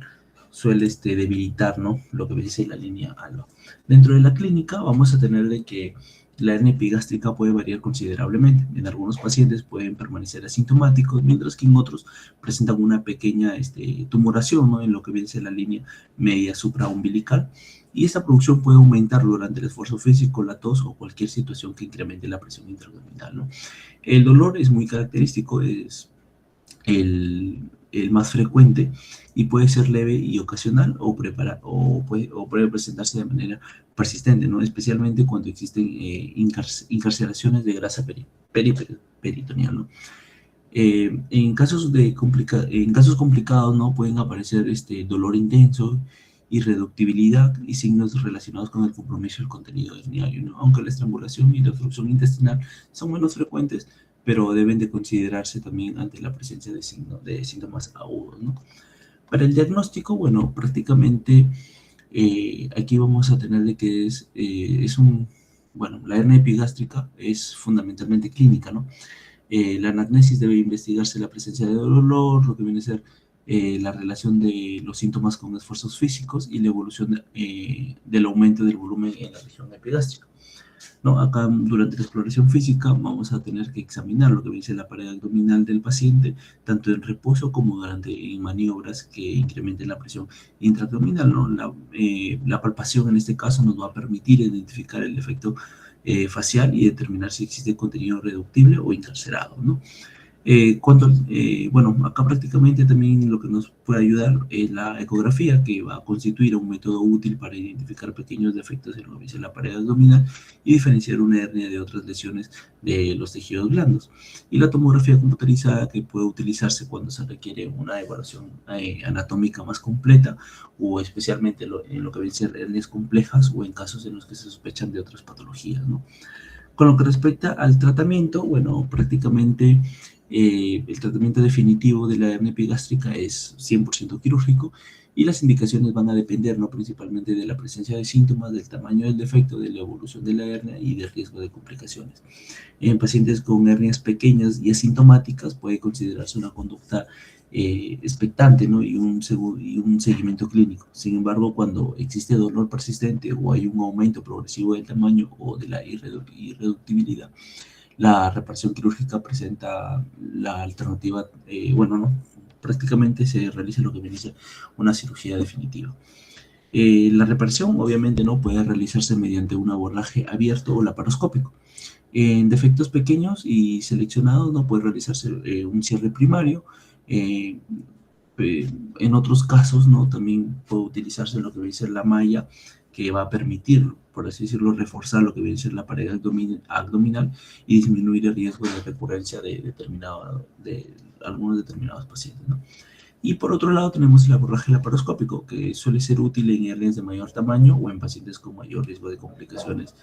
suele debilitar, ¿no? Lo que dice la línea alba. Dentro de la clínica vamos a tener de que la hernia epigástrica puede variar considerablemente. En algunos pacientes pueden permanecer asintomáticos, mientras que en otros presentan una pequeña tumoración, ¿no? En lo que viene a ser la línea media supraumbilical. Y esta producción puede aumentar durante el esfuerzo físico, la tos o cualquier situación que incremente la presión intraabdominal, ¿no? El dolor es muy característico, es el más frecuente y puede ser leve y ocasional o puede presentarse de manera persistente, ¿no? Especialmente cuando existen incarceraciones de grasa peritoneal, ¿no? En casos complicados, ¿no? Pueden aparecer dolor intenso, irreductibilidad y signos relacionados con el compromiso del contenido herniario, ¿no? Aunque la estrangulación y la obstrucción intestinal son menos frecuentes, pero deben de considerarse también ante la presencia de síntomas agudos, ¿no? Para el diagnóstico, bueno, prácticamente aquí vamos a tener de que bueno, la hernia epigástrica es fundamentalmente clínica, ¿no? La anamnesis debe investigarse la presencia de dolor, lo que viene a ser la relación de los síntomas con esfuerzos físicos y la evolución del aumento del volumen en la región epigástrica, ¿no? Acá, durante la exploración física, vamos a tener que examinar lo que dice la pared abdominal del paciente, tanto en reposo como durante maniobras que incrementen la presión intraabdominal, ¿no? La palpación en este caso nos va a permitir identificar el efecto facial y determinar si existe contenido reductible o encarcerado, ¿no? Bueno, acá prácticamente también lo que nos puede ayudar es la ecografía, que va a constituir un método útil para identificar pequeños defectos en lo que dice la pared abdominal y diferenciar una hernia de otras lesiones de los tejidos blandos. Y la tomografía computarizada, que puede utilizarse cuando se requiere una evaluación anatómica más completa o especialmente en lo que viene a ser hernias complejas o en casos en los que se sospechan de otras patologías, ¿no? Con lo que respecta al tratamiento, bueno, prácticamente el tratamiento definitivo de la hernia epigástrica es 100% quirúrgico y las indicaciones van a depender, ¿no? Principalmente de la presencia de síntomas, del tamaño del defecto, de la evolución de la hernia y del riesgo de complicaciones. En pacientes con hernias pequeñas y asintomáticas puede considerarse una conducta expectante, ¿no? y un seguimiento clínico. Sin embargo, cuando existe dolor persistente o hay un aumento progresivo del tamaño o de la irreductibilidad, la reparación quirúrgica presenta la alternativa, bueno, no, prácticamente se realiza lo que viene a ser una cirugía definitiva. La reparación, obviamente, no puede realizarse mediante un abordaje abierto o laparoscópico. En defectos pequeños y seleccionados no puede realizarse un cierre primario. En otros casos, ¿no? También puede utilizarse lo que viene a ser la malla, que va a permitir, por así decirlo, reforzar lo que viene a ser la pared abdominal y disminuir el riesgo de recurrencia de algunos determinados pacientes, ¿no? Y por otro lado tenemos el abordaje laparoscópico, que suele ser útil en hernias de mayor tamaño o en pacientes con mayor riesgo de complicaciones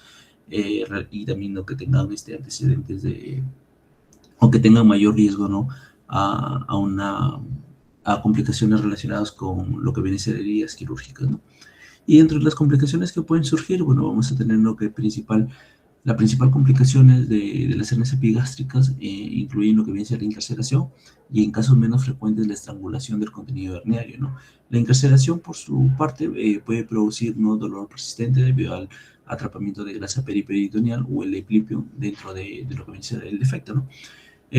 y también que tengan antecedentes o que tengan mayor riesgo, ¿no? a complicaciones relacionadas con lo que viene a ser heridas quirúrgicas, ¿no? Y entre las complicaciones que pueden surgir, bueno, vamos a tener la principal complicación de las hernias epigástricas incluyen lo que viene a ser la incarceración y en casos menos frecuentes la estrangulación del contenido herniario, ¿no? La incarceración, por su parte, puede producir, ¿no? dolor persistente debido al atrapamiento de grasa periperitoneal o el eclipio dentro de lo que viene a ser el defecto, ¿no?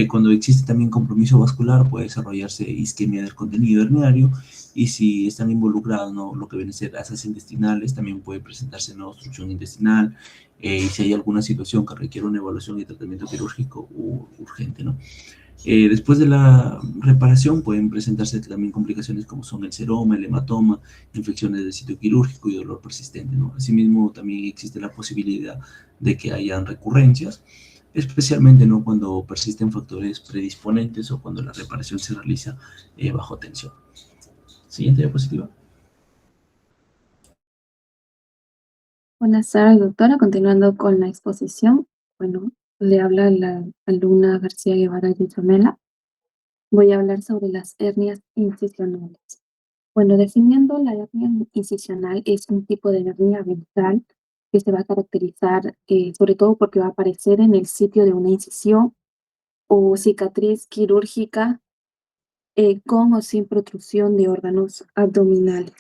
Cuando existe también compromiso vascular puede desarrollarse isquemia del contenido herniario y si están involucrados, ¿no? lo que viene a ser asas intestinales, también puede presentarse una obstrucción intestinal y si hay alguna situación que requiere una evaluación y tratamiento quirúrgico urgente, ¿no? Después de la reparación pueden presentarse también complicaciones como son el seroma, el hematoma, infecciones del sitio quirúrgico y dolor persistente, ¿no? Asimismo, también existe la posibilidad de que hayan recurrencias, especialmente, ¿no? cuando persisten factores predisponentes o cuando la reparación se realiza bajo tensión. Siguiente diapositiva. Buenas tardes, doctora. Continuando con la exposición, bueno, le habla la alumna García Guevara Yuzamela. Voy a hablar sobre las hernias incisionales. Bueno, definiendo la hernia incisional, es un tipo de hernia ventral que se va a caracterizar sobre todo porque va a aparecer en el sitio de una incisión o cicatriz quirúrgica con o sin protrusión de órganos abdominales.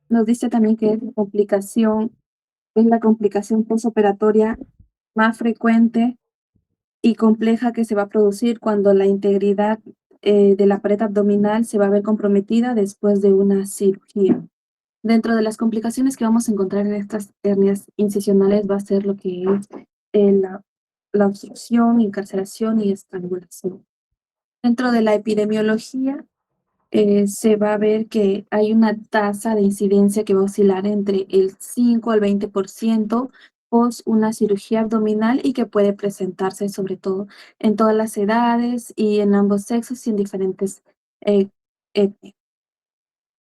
Nos dice también que es la complicación postoperatoria más frecuente y compleja que se va a producir cuando la integridad de la pared abdominal se va a ver comprometida después de una cirugía. Dentro de las complicaciones que vamos a encontrar en estas hernias incisionales va a ser lo que es la obstrucción, encarceración y estrangulación. Dentro de la epidemiología, se va a ver que hay una tasa de incidencia que va a oscilar entre el 5 al 20% post una cirugía abdominal y que puede presentarse sobre todo en todas las edades y en ambos sexos y en diferentes etnias.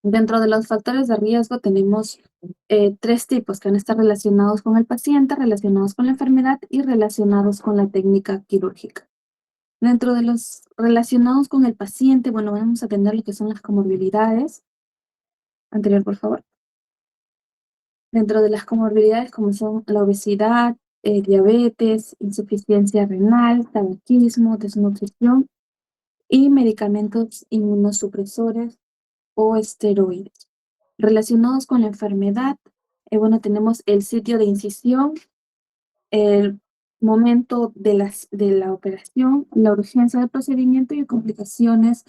Dentro de los factores de riesgo tenemos 3 tipos que van a estar relacionados con el paciente, relacionados con la enfermedad y relacionados con la técnica quirúrgica. Dentro de los relacionados con el paciente, bueno, vamos a tener lo que son las comorbilidades. Anterior, por favor. Dentro de las comorbilidades, como son la obesidad, diabetes, insuficiencia renal, tabaquismo, desnutrición y medicamentos inmunosupresores o esteroides. Relacionados con la enfermedad, bueno, tenemos el sitio de incisión, el momento de la operación, la urgencia del procedimiento y complicaciones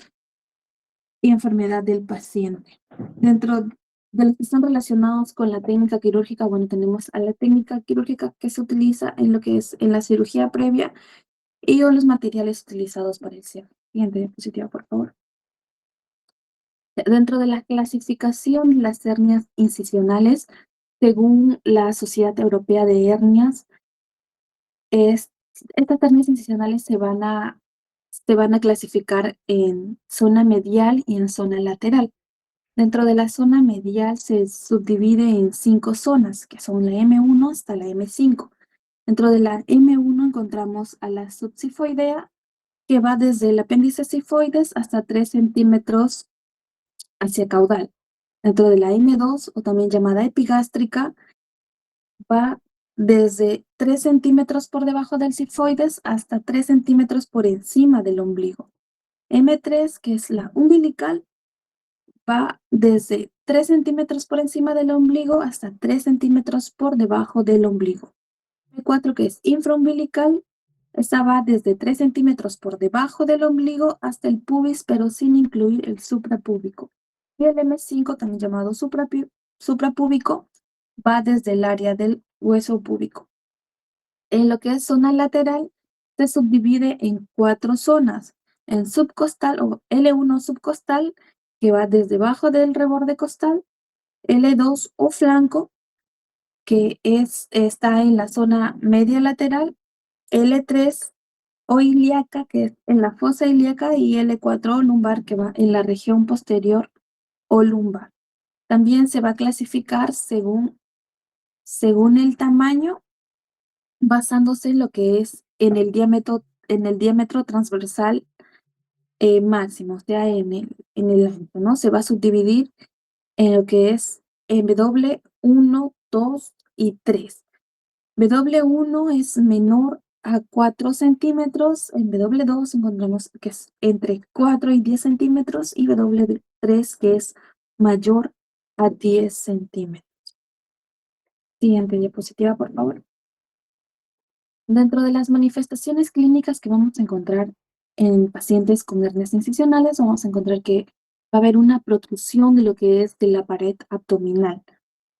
y enfermedad del paciente. Dentro de los que están relacionados con la técnica quirúrgica, bueno, tenemos a la técnica quirúrgica que se utiliza en lo que es en la cirugía previa y o los materiales utilizados para el cierre. Siguiente diapositiva, por favor. Dentro de la clasificación de las hernias incisionales, según la Sociedad Europea de Hernias, estas hernias incisionales se van a clasificar en zona medial y en zona lateral. Dentro de la zona medial se subdivide en 5 zonas, que son la M1 hasta la M5. Dentro de la M1 encontramos a la subsifoidea, que va desde el apéndice sifoides hasta 3 centímetros hacia caudal. Dentro de la M2, o también llamada epigástrica, va desde 3 centímetros por debajo del sifoides hasta 3 centímetros por encima del ombligo. M3, que es la umbilical, va desde 3 centímetros por encima del ombligo hasta 3 centímetros por debajo del ombligo. M4, que es infraumbilical, esta va desde 3 centímetros por debajo del ombligo hasta el pubis, pero sin incluir el suprapúbico. Y el M5, también llamado suprapúbico, va desde el área del hueso púbico. En lo que es zona lateral, se subdivide en 4 zonas. En subcostal o L1 subcostal, que va desde debajo del reborde costal, L2 o flanco, que está en la zona media lateral, L3 o ilíaca, que es en la fosa ilíaca, y L4 o lumbar, que va en la región posterior o lumbar. También se va a clasificar según el tamaño, basándose en lo que es en el diámetro transversal máximo, o sea, en el ancho, ¿no? Se va a subdividir en lo que es en W1, 2 y 3. W1 es menor a 4 centímetros, en W2 encontramos que es entre 4 y 10 centímetros y W3 que es mayor a 10 centímetros. Siguiente diapositiva, por favor. Dentro de las manifestaciones clínicas que vamos a encontrar en pacientes con hernias incisionales, vamos a encontrar que va a haber una protrusión de lo que es de la pared abdominal.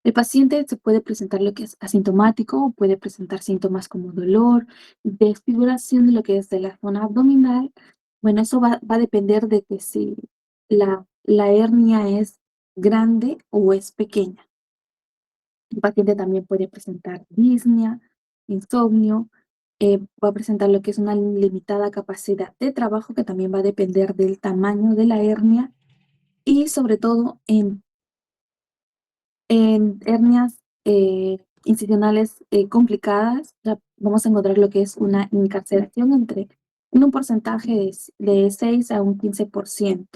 El paciente se puede presentar lo que es asintomático o puede presentar síntomas como dolor, desfiguración de lo que es de la zona abdominal. Bueno, eso va a depender de que si la hernia es grande o es pequeña. El paciente también puede presentar disnea, insomnio, va a presentar lo que es una limitada capacidad de trabajo que también va a depender del tamaño de la hernia y sobre todo en hernias incisionales complicadas vamos a encontrar lo que es una encarceración en un porcentaje de 6 a un 15%.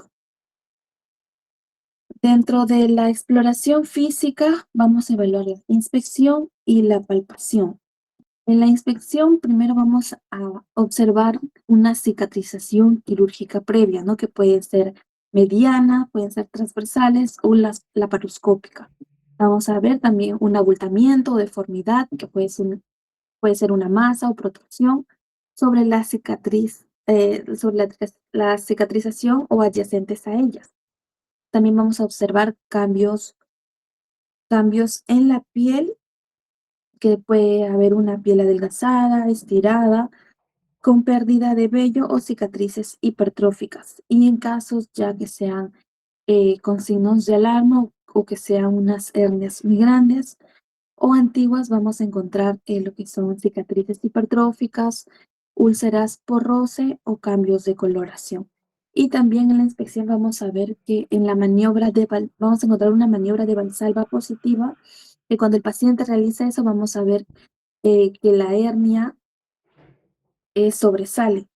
Dentro de la exploración física vamos a evaluar la inspección y la palpación. En la inspección primero vamos a observar una cicatrización quirúrgica previa, ¿no? Que puede ser mediana, pueden ser transversales o laparoscópica. Vamos a ver también un abultamiento o deformidad, que puede ser una masa o protrusión sobre la cicatriz, sobre la cicatrización o adyacentes a ellas. También vamos a observar cambios en la piel que puede haber una piel adelgazada, estirada, con pérdida de vello o cicatrices hipertróficas. Y en casos ya que sean con signos de alarma o que sean unas hernias muy grandes o antiguas, vamos a encontrar lo que son cicatrices hipertróficas, úlceras por roce o cambios de coloración. Y también en la inspección vamos a ver que en la maniobra vamos a encontrar una maniobra de Valsalva positiva, que cuando el paciente realiza eso vamos a ver que la hernia sobresale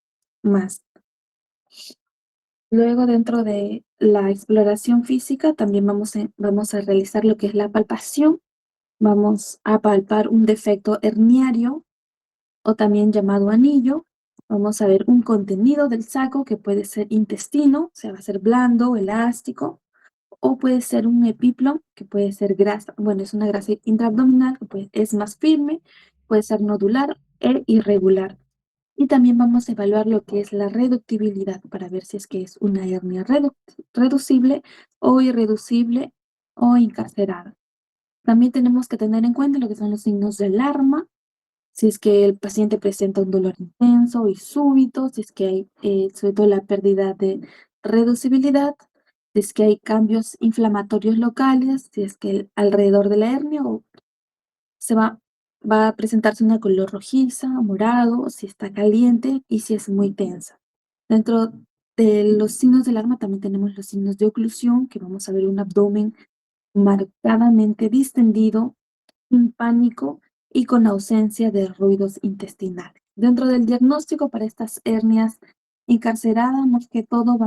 más. Luego, dentro de la exploración física, también vamos a realizar lo que es la palpación. Vamos a palpar un defecto herniario o también llamado anillo. Vamos a ver un contenido del saco que puede ser intestino, o sea, va a ser blando, elástico, o puede ser un epiplom, que puede ser grasa, bueno, es una grasa intraabdominal, que es más firme, puede ser nodular e irregular. Y también vamos a evaluar lo que es la reductibilidad para ver si es que es una hernia reducible o irreducible o encarcerada. También tenemos que tener en cuenta lo que son los signos de alarma, si es que el paciente presenta un dolor intenso y súbito, si es que hay sobre todo la pérdida de reducibilidad, si es que hay cambios inflamatorios locales, si es que alrededor de la hernia o se va a presentarse una color rojiza, morado, si está caliente y si es muy tensa. Dentro de los signos de alarma también tenemos los signos de oclusión, que vamos a ver un abdomen marcadamente distendido, en pánico y con ausencia de ruidos intestinales. Dentro del diagnóstico para estas hernias encarceradas, más que todo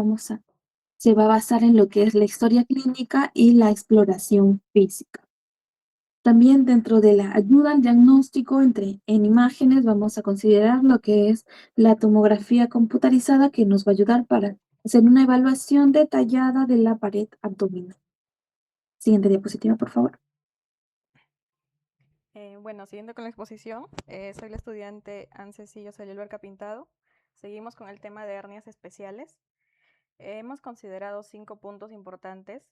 se va a basar en lo que es la historia clínica y la exploración física. También dentro de la ayuda al diagnóstico en imágenes vamos a considerar lo que es la tomografía computarizada, que nos va a ayudar para hacer una evaluación detallada de la pared abdominal. Siguiente diapositiva, por favor. Bueno, siguiendo con la exposición, soy la estudiante Ancecillo Alberca Pintado. Seguimos con el tema de hernias especiales. Hemos considerado 5 puntos importantes.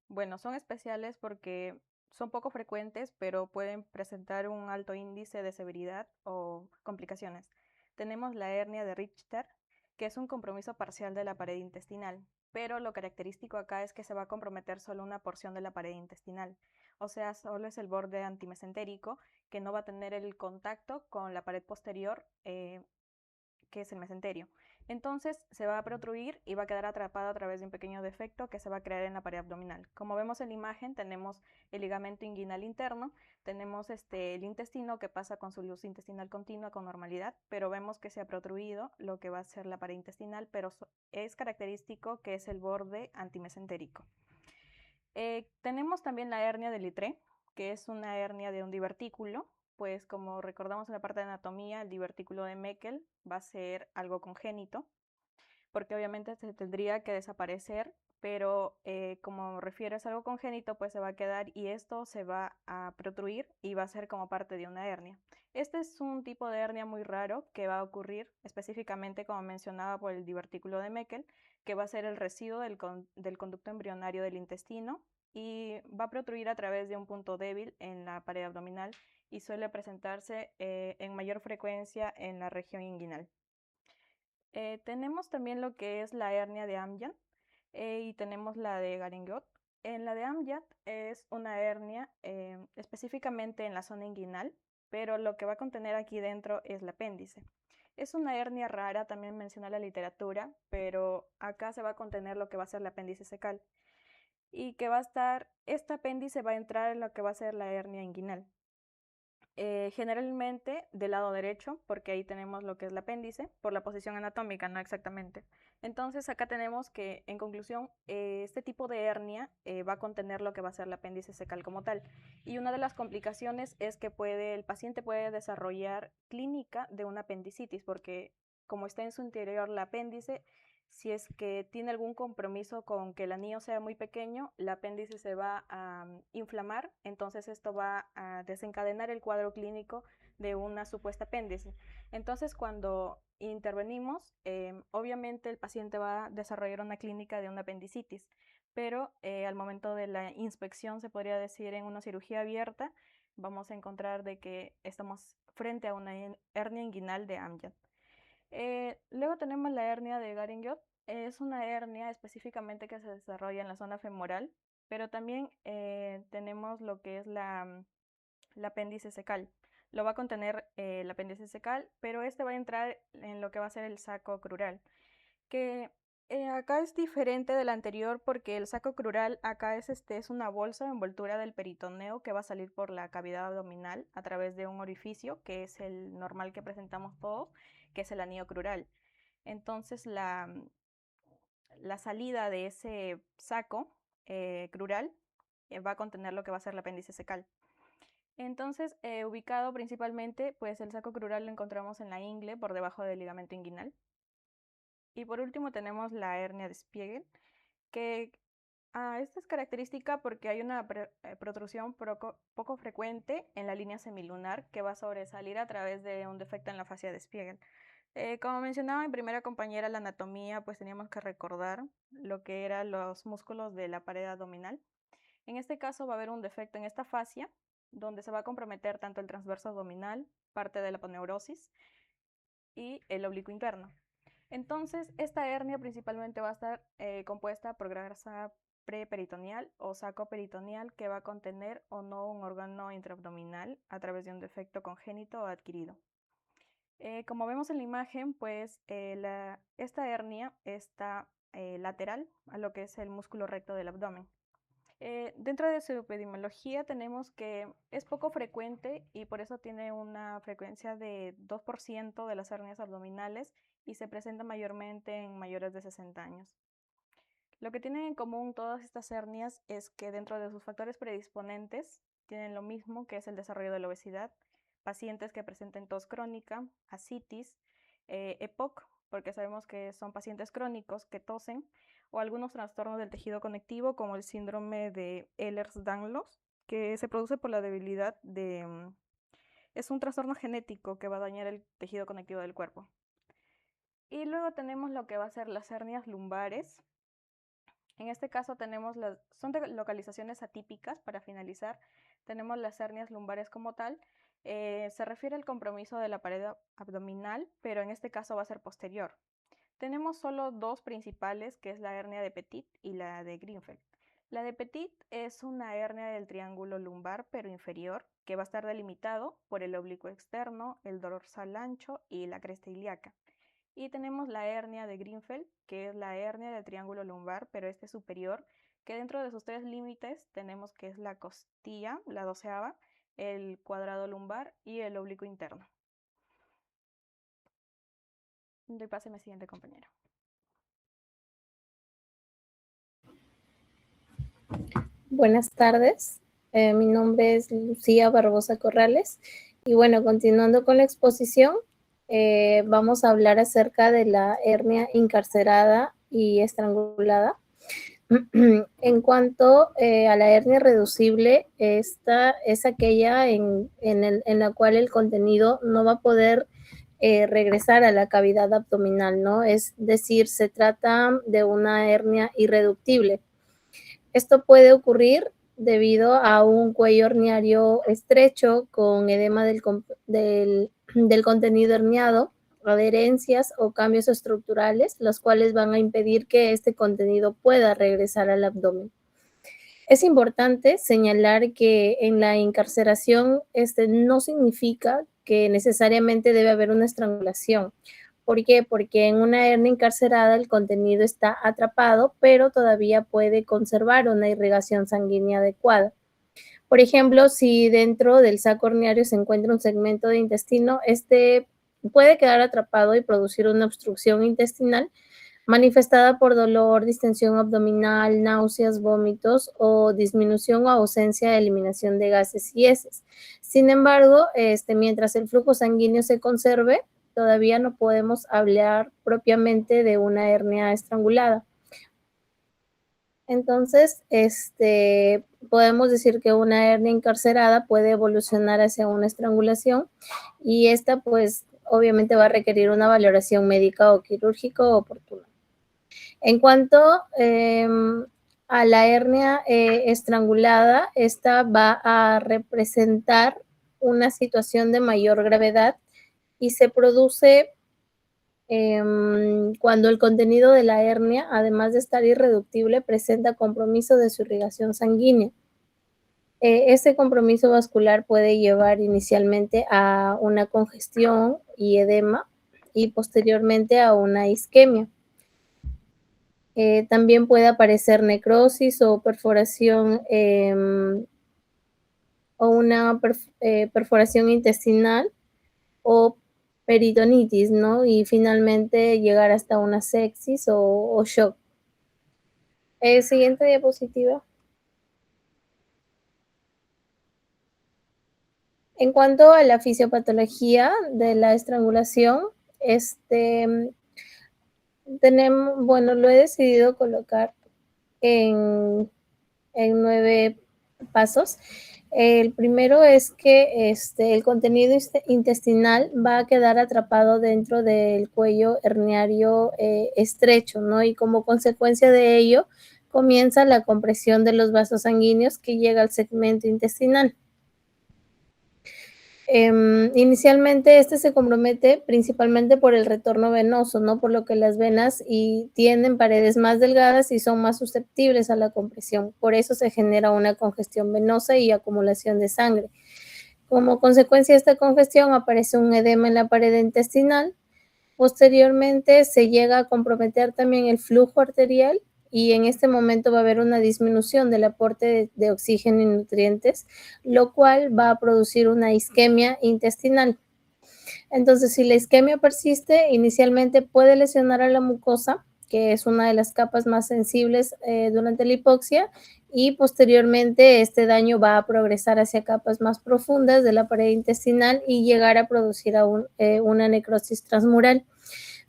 Bueno, son especiales porque son poco frecuentes, pero pueden presentar un alto índice de severidad o complicaciones. Tenemos la hernia de Richter, que es un compromiso parcial de la pared intestinal, pero lo característico acá es que se va a comprometer solo una porción de la pared intestinal, o sea, solo es el borde antimesentérico, que no va a tener el contacto con la pared posterior, que es el mesenterio. Entonces se va a protruir y va a quedar atrapada a través de un pequeño defecto que se va a crear en la pared abdominal. Como vemos en la imagen, tenemos el ligamento inguinal interno, tenemos el intestino que pasa con su luz intestinal continua con normalidad, pero vemos que se ha protruido lo que va a ser la pared intestinal, pero es característico que es el borde antimesentérico. Tenemos también la hernia de Littré, que es una hernia de un divertículo. Pues como recordamos en la parte de anatomía, el divertículo de Meckel va a ser algo congénito, porque obviamente se tendría que desaparecer, pero como refiero es algo congénito, pues se va a quedar y esto se va a protruir y va a ser como parte de una hernia. Este es un tipo de hernia muy raro que va a ocurrir específicamente, como mencionaba, por el divertículo de Meckel, que va a ser el residuo del conducto embrionario del intestino y va a protruir a través de un punto débil en la pared abdominal y suele presentarse en mayor frecuencia en la región inguinal. Tenemos también lo que es la hernia de Amjad y tenemos la de Garingot. En la de Amjad es una hernia específicamente en la zona inguinal, pero lo que va a contener aquí dentro es el apéndice. Es una hernia rara, también menciona la literatura, pero acá se va a contener lo que va a ser el apéndice secal y que este apéndice va a entrar en lo que va a ser la hernia inguinal. Generalmente del lado derecho, porque ahí tenemos lo que es el apéndice, por la posición anatómica, no exactamente. Entonces acá tenemos que, en conclusión, este tipo de hernia va a contener lo que va a ser el apéndice secal como tal. Y una de las complicaciones es que el paciente puede desarrollar clínica de una apendicitis, porque como está en su interior el apéndice, si es que tiene algún compromiso con que el anillo sea muy pequeño, el apéndice se va a inflamar, entonces esto va a desencadenar el cuadro clínico de una supuesta apéndice. Entonces cuando intervenimos, obviamente el paciente va a desarrollar una clínica de una apendicitis, pero al momento de la inspección, se podría decir en una cirugía abierta, vamos a encontrar de que estamos frente a una hernia inguinal de Amjad. Luego tenemos la hernia de Garingiot. Es una hernia específicamente que se desarrolla en la zona femoral, pero también tenemos lo que es la apéndice cecal. Lo va a contener el apéndice cecal, pero este va a entrar en lo que va a ser el saco crural, que acá es diferente del anterior porque el saco crural acá es una bolsa de envoltura del peritoneo que va a salir por la cavidad abdominal a través de un orificio que es el normal que presentamos todos, que es el anillo crural. Entonces la salida de ese saco crural va a contener lo que va a ser el apéndice cecal. Entonces, ubicado principalmente, pues el saco crural lo encontramos en la ingle por debajo del ligamento inguinal. Y por último tenemos la hernia de Spiegel, que esta es característica porque hay una protrusión poco frecuente en la línea semilunar que va a sobresalir a través de un defecto en la fascia de Spiegel. Como mencionaba mi primera compañera, la anatomía, pues teníamos que recordar lo que eran los músculos de la pared abdominal. En este caso va a haber un defecto en esta fascia, donde se va a comprometer tanto el transverso abdominal, parte de la aponeurosis, y el oblicuo interno. Entonces, esta hernia principalmente va a estar compuesta por grasa preperitoneal o saco peritoneal que va a contener o no un órgano intraabdominal a través de un defecto congénito o adquirido. Como vemos en la imagen, pues esta hernia está lateral a lo que es el músculo recto del abdomen. Dentro de su epidemiología tenemos que es poco frecuente y por eso tiene una frecuencia de 2% de las hernias abdominales y se presenta mayormente en mayores de 60 años. Lo que tienen en común todas estas hernias es que dentro de sus factores predisponentes tienen lo mismo, que es el desarrollo de la obesidad, pacientes que presenten tos crónica, ascitis, EPOC, porque sabemos que son pacientes crónicos que tosen, o algunos trastornos del tejido conectivo como el síndrome de Ehlers-Danlos, que se produce por la debilidad de... es un trastorno genético que va a dañar el tejido conectivo del cuerpo. Y luego tenemos lo que va a ser las hernias lumbares. En este caso son de localizaciones atípicas. Para finalizar, tenemos las hernias lumbares como tal. Se refiere al compromiso de la pared abdominal, pero en este caso va a ser posterior. Tenemos solo dos principales, que es la hernia de Petit y la de Greenfeld. La de Petit es una hernia del triángulo lumbar, pero inferior, que va a estar delimitado por el oblicuo externo, el dorsal ancho y la cresta ilíaca. Y tenemos la hernia de Greenfeld, que es la hernia del triángulo lumbar, pero este superior, que dentro de sus tres límites tenemos que es la costilla, la 12ª, el cuadrado lumbar y el oblicuo interno. Doy pase a mi siguiente compañero. Buenas tardes, mi nombre es Lucía Barbosa Corrales y bueno, continuando con la exposición, vamos a hablar acerca de la hernia incarcerada y estrangulada. En cuanto a la hernia reducible, esta es aquella en la cual el contenido no va a poder regresar a la cavidad abdominal, ¿no? Es decir, se trata de una hernia irreductible. Esto puede ocurrir debido a un cuello herniario estrecho con edema del contenido herniado, adherencias o cambios estructurales, los cuales van a impedir que este contenido pueda regresar al abdomen. Es importante señalar que en la incarceración no significa que necesariamente debe haber una estrangulación. ¿Por qué? Porque en una hernia encarcerada el contenido está atrapado, pero todavía puede conservar una irrigación sanguínea adecuada. Por ejemplo, si dentro del saco herniario se encuentra un segmento de intestino, este puede quedar atrapado y producir una obstrucción intestinal manifestada por dolor, distensión abdominal, náuseas, vómitos o disminución o ausencia de eliminación de gases y heces. Sin embargo, mientras el flujo sanguíneo se conserve, todavía no podemos hablar propiamente de una hernia estrangulada. Entonces, podemos decir que una hernia encarcerada puede evolucionar hacia una estrangulación y esta, pues, obviamente va a requerir una valoración médica o quirúrgica oportuna. En cuanto a la hernia estrangulada, esta va a representar una situación de mayor gravedad y se produce cuando el contenido de la hernia, además de estar irreductible, presenta compromiso de su irrigación sanguínea. Este compromiso vascular puede llevar inicialmente a una congestión y edema y posteriormente a una isquemia. También puede aparecer necrosis o perforación o una perforación intestinal o peritonitis, ¿no? Y finalmente llegar hasta una sepsis o shock. Siguiente diapositiva. En cuanto a la fisiopatología de la estrangulación, tenemos, bueno, lo he decidido colocar en 9 pasos. El primero es que el contenido intestinal va a quedar atrapado dentro del cuello herniario estrecho, ¿no? Y como consecuencia de ello, comienza la compresión de los vasos sanguíneos que llega al segmento intestinal. Inicialmente se compromete principalmente por el retorno venoso, ¿no? Por lo que las venas tienen paredes más delgadas y son más susceptibles a la compresión. Por eso se genera una congestión venosa y acumulación de sangre. Como consecuencia de esta congestión aparece un edema en la pared intestinal. Posteriormente se llega a comprometer también el flujo arterial y en este momento va a haber una disminución del aporte de oxígeno y nutrientes, lo cual va a producir una isquemia intestinal. Entonces, si la isquemia persiste, inicialmente puede lesionar a la mucosa, que es una de las capas más sensibles durante la hipoxia, y posteriormente este daño va a progresar hacia capas más profundas de la pared intestinal y llegar a producir una necrosis transmural.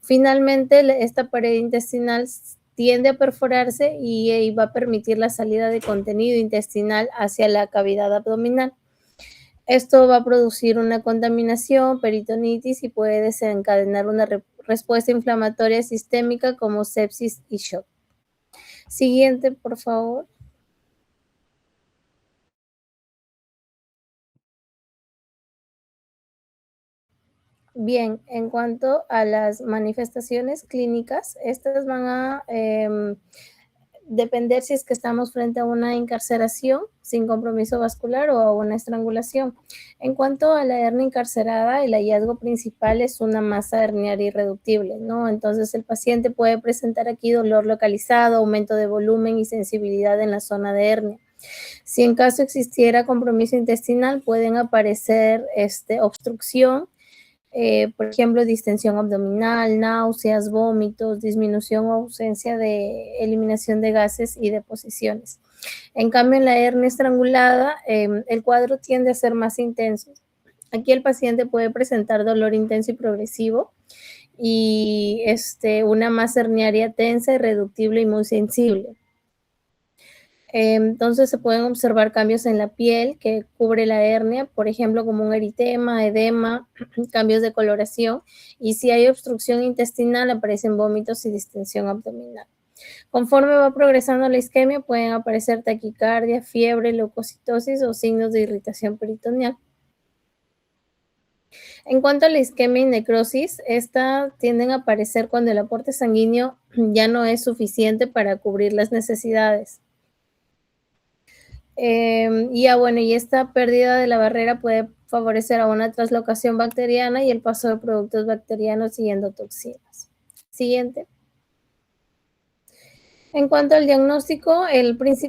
Finalmente, esta pared intestinal tiende a perforarse y va a permitir la salida de contenido intestinal hacia la cavidad abdominal. Esto va a producir una contaminación, peritonitis y puede desencadenar una respuesta inflamatoria sistémica como sepsis y shock. Siguiente, por favor. Bien, en cuanto a las manifestaciones clínicas, estas van a depender si es que estamos frente a una encarceración sin compromiso vascular o a una estrangulación. En cuanto a la hernia encarcerada, el hallazgo principal es una masa herniaria irreductible, ¿no? Entonces el paciente puede presentar aquí dolor localizado, aumento de volumen y sensibilidad en la zona de hernia. Si en caso existiera compromiso intestinal, pueden aparecer obstrucción, por ejemplo, distensión abdominal, náuseas, vómitos, disminución o ausencia de eliminación de gases y deposiciones. En cambio, en la hernia estrangulada, el cuadro tiende a ser más intenso. Aquí el paciente puede presentar dolor intenso y progresivo y una masa herniaria tensa, irreductible y muy sensible. Entonces se pueden observar cambios en la piel que cubre la hernia, por ejemplo, como un eritema, edema, cambios de coloración, y si hay obstrucción intestinal aparecen vómitos y distensión abdominal. Conforme va progresando la isquemia pueden aparecer taquicardia, fiebre, leucocitosis o signos de irritación peritoneal. En cuanto a la isquemia y necrosis, estas tienden a aparecer cuando el aporte sanguíneo ya no es suficiente para cubrir las necesidades. Y esta pérdida de la barrera puede favorecer a una translocación bacteriana y el paso de productos bacterianos y endotoxinas. Siguiente. En cuanto al diagnóstico,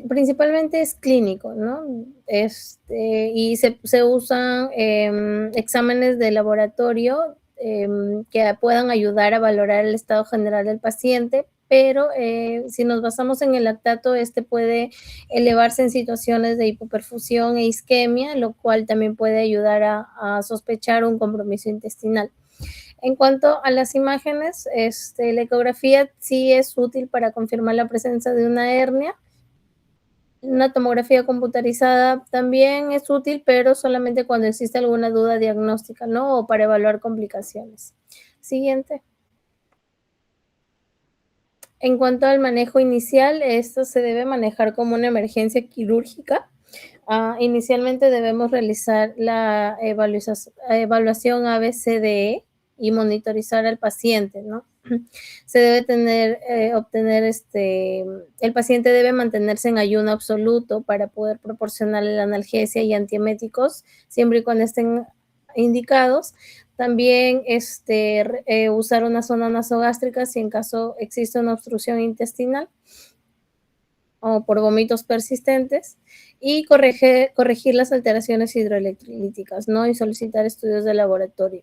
principalmente es clínico, ¿no? Y se usan exámenes de laboratorio que puedan ayudar a valorar el estado general del paciente, pero si nos basamos en el lactato, puede elevarse en situaciones de hipoperfusión e isquemia, lo cual también puede ayudar a sospechar un compromiso intestinal. En cuanto a las imágenes, la ecografía sí es útil para confirmar la presencia de una hernia. Una tomografía computarizada también es útil, pero solamente cuando existe alguna duda diagnóstica, ¿no? O para evaluar complicaciones. Siguiente. En cuanto al manejo inicial, esto se debe manejar como una emergencia quirúrgica. Inicialmente debemos realizar la evaluación ABCDE y monitorizar al paciente, ¿no? Se debe obtener, el paciente debe mantenerse en ayuno absoluto para poder proporcionarle la analgesia y antieméticos, siempre y cuando estén indicados. También usar una sonda nasogástrica si en caso existe una obstrucción intestinal o por vómitos persistentes, y corregir las alteraciones hidroelectrolíticas, ¿no? Y solicitar estudios de laboratorio.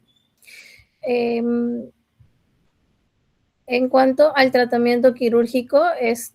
En cuanto al tratamiento quirúrgico,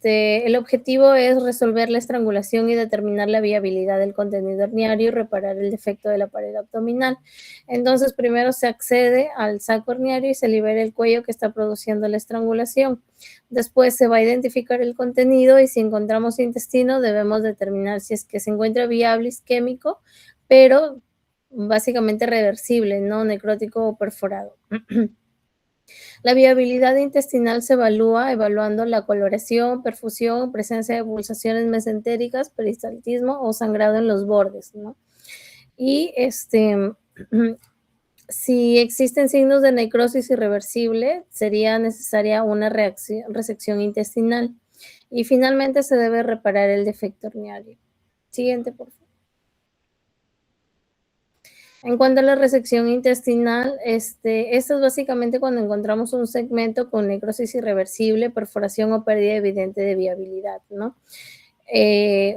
el objetivo es resolver la estrangulación y determinar la viabilidad del contenido herniario y reparar el defecto de la pared abdominal. Entonces, primero se accede al saco herniario y se libera el cuello que está produciendo la estrangulación. Después se va a identificar el contenido y si encontramos intestino, debemos determinar si es que se encuentra viable isquémico, pero básicamente reversible, no necrótico o perforado. La viabilidad intestinal se evalúa evaluando la coloración, perfusión, presencia de pulsaciones mesentéricas, peristaltismo o sangrado en los bordes, ¿no? Y si existen signos de necrosis irreversible, sería necesaria una resección intestinal. Y finalmente se debe reparar el defecto herniario. Siguiente, por favor. En cuanto a la resección intestinal, esto es básicamente cuando encontramos un segmento con necrosis irreversible, perforación o pérdida evidente de viabilidad, ¿no?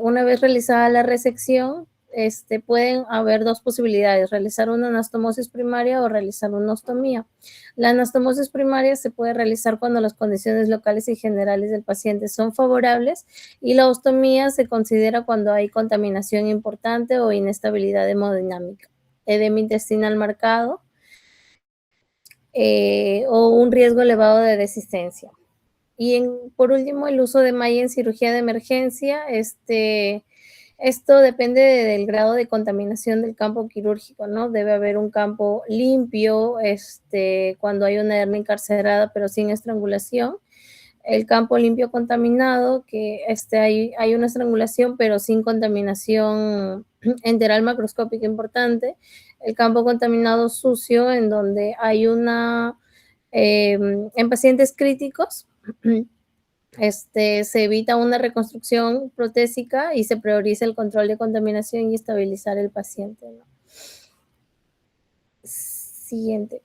Una vez realizada la resección, pueden haber dos posibilidades, realizar una anastomosis primaria o realizar una ostomía. La anastomosis primaria se puede realizar cuando las condiciones locales y generales del paciente son favorables, y la ostomía se considera cuando hay contaminación importante o inestabilidad hemodinámica, edema intestinal marcado o un riesgo elevado de desistencia. Y por último, el uso de malla en cirugía de emergencia. Esto depende del grado de contaminación del campo quirúrgico, ¿no? Debe haber un campo limpio cuando hay una hernia encarcerada pero sin estrangulación. El campo limpio contaminado, que hay una estrangulación pero sin contaminación enteral macroscópica importante. El campo contaminado sucio, en donde hay en pacientes críticos, se evita una reconstrucción protésica y se prioriza el control de contaminación y estabilizar el paciente, ¿no? Siguiente.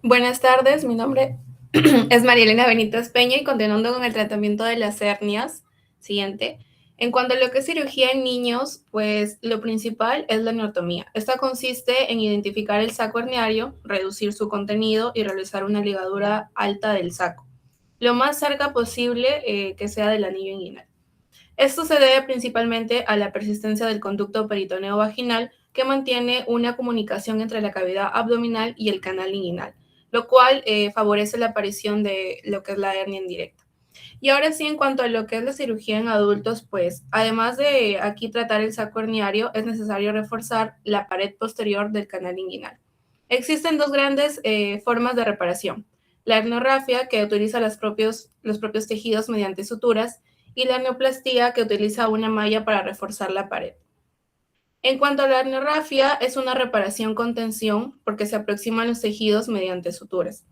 Buenas tardes, mi nombre es María Elena Benítez Peña y continuando con el tratamiento de las hernias, siguiente. En cuanto a lo que es cirugía en niños, pues lo principal es la hernioctomía. Esta consiste en identificar el saco herniario, reducir su contenido y realizar una ligadura alta del saco, lo más cerca posible que sea del anillo inguinal. Esto se debe principalmente a la persistencia del conducto peritoneo vaginal que mantiene una comunicación entre la cavidad abdominal y el canal inguinal, lo cual favorece la aparición de lo que es la hernia indirecta. Y ahora sí, en cuanto a lo que es la cirugía en adultos, pues además de aquí tratar el saco herniario, es necesario reforzar la pared posterior del canal inguinal. Existen dos grandes formas de reparación: la herniorrafia, que utiliza los propios tejidos mediante suturas, y la hernioplastia, que utiliza una malla para reforzar la pared. En cuanto a la herniorrafia, es una reparación con tensión porque se aproximan los tejidos mediante suturas.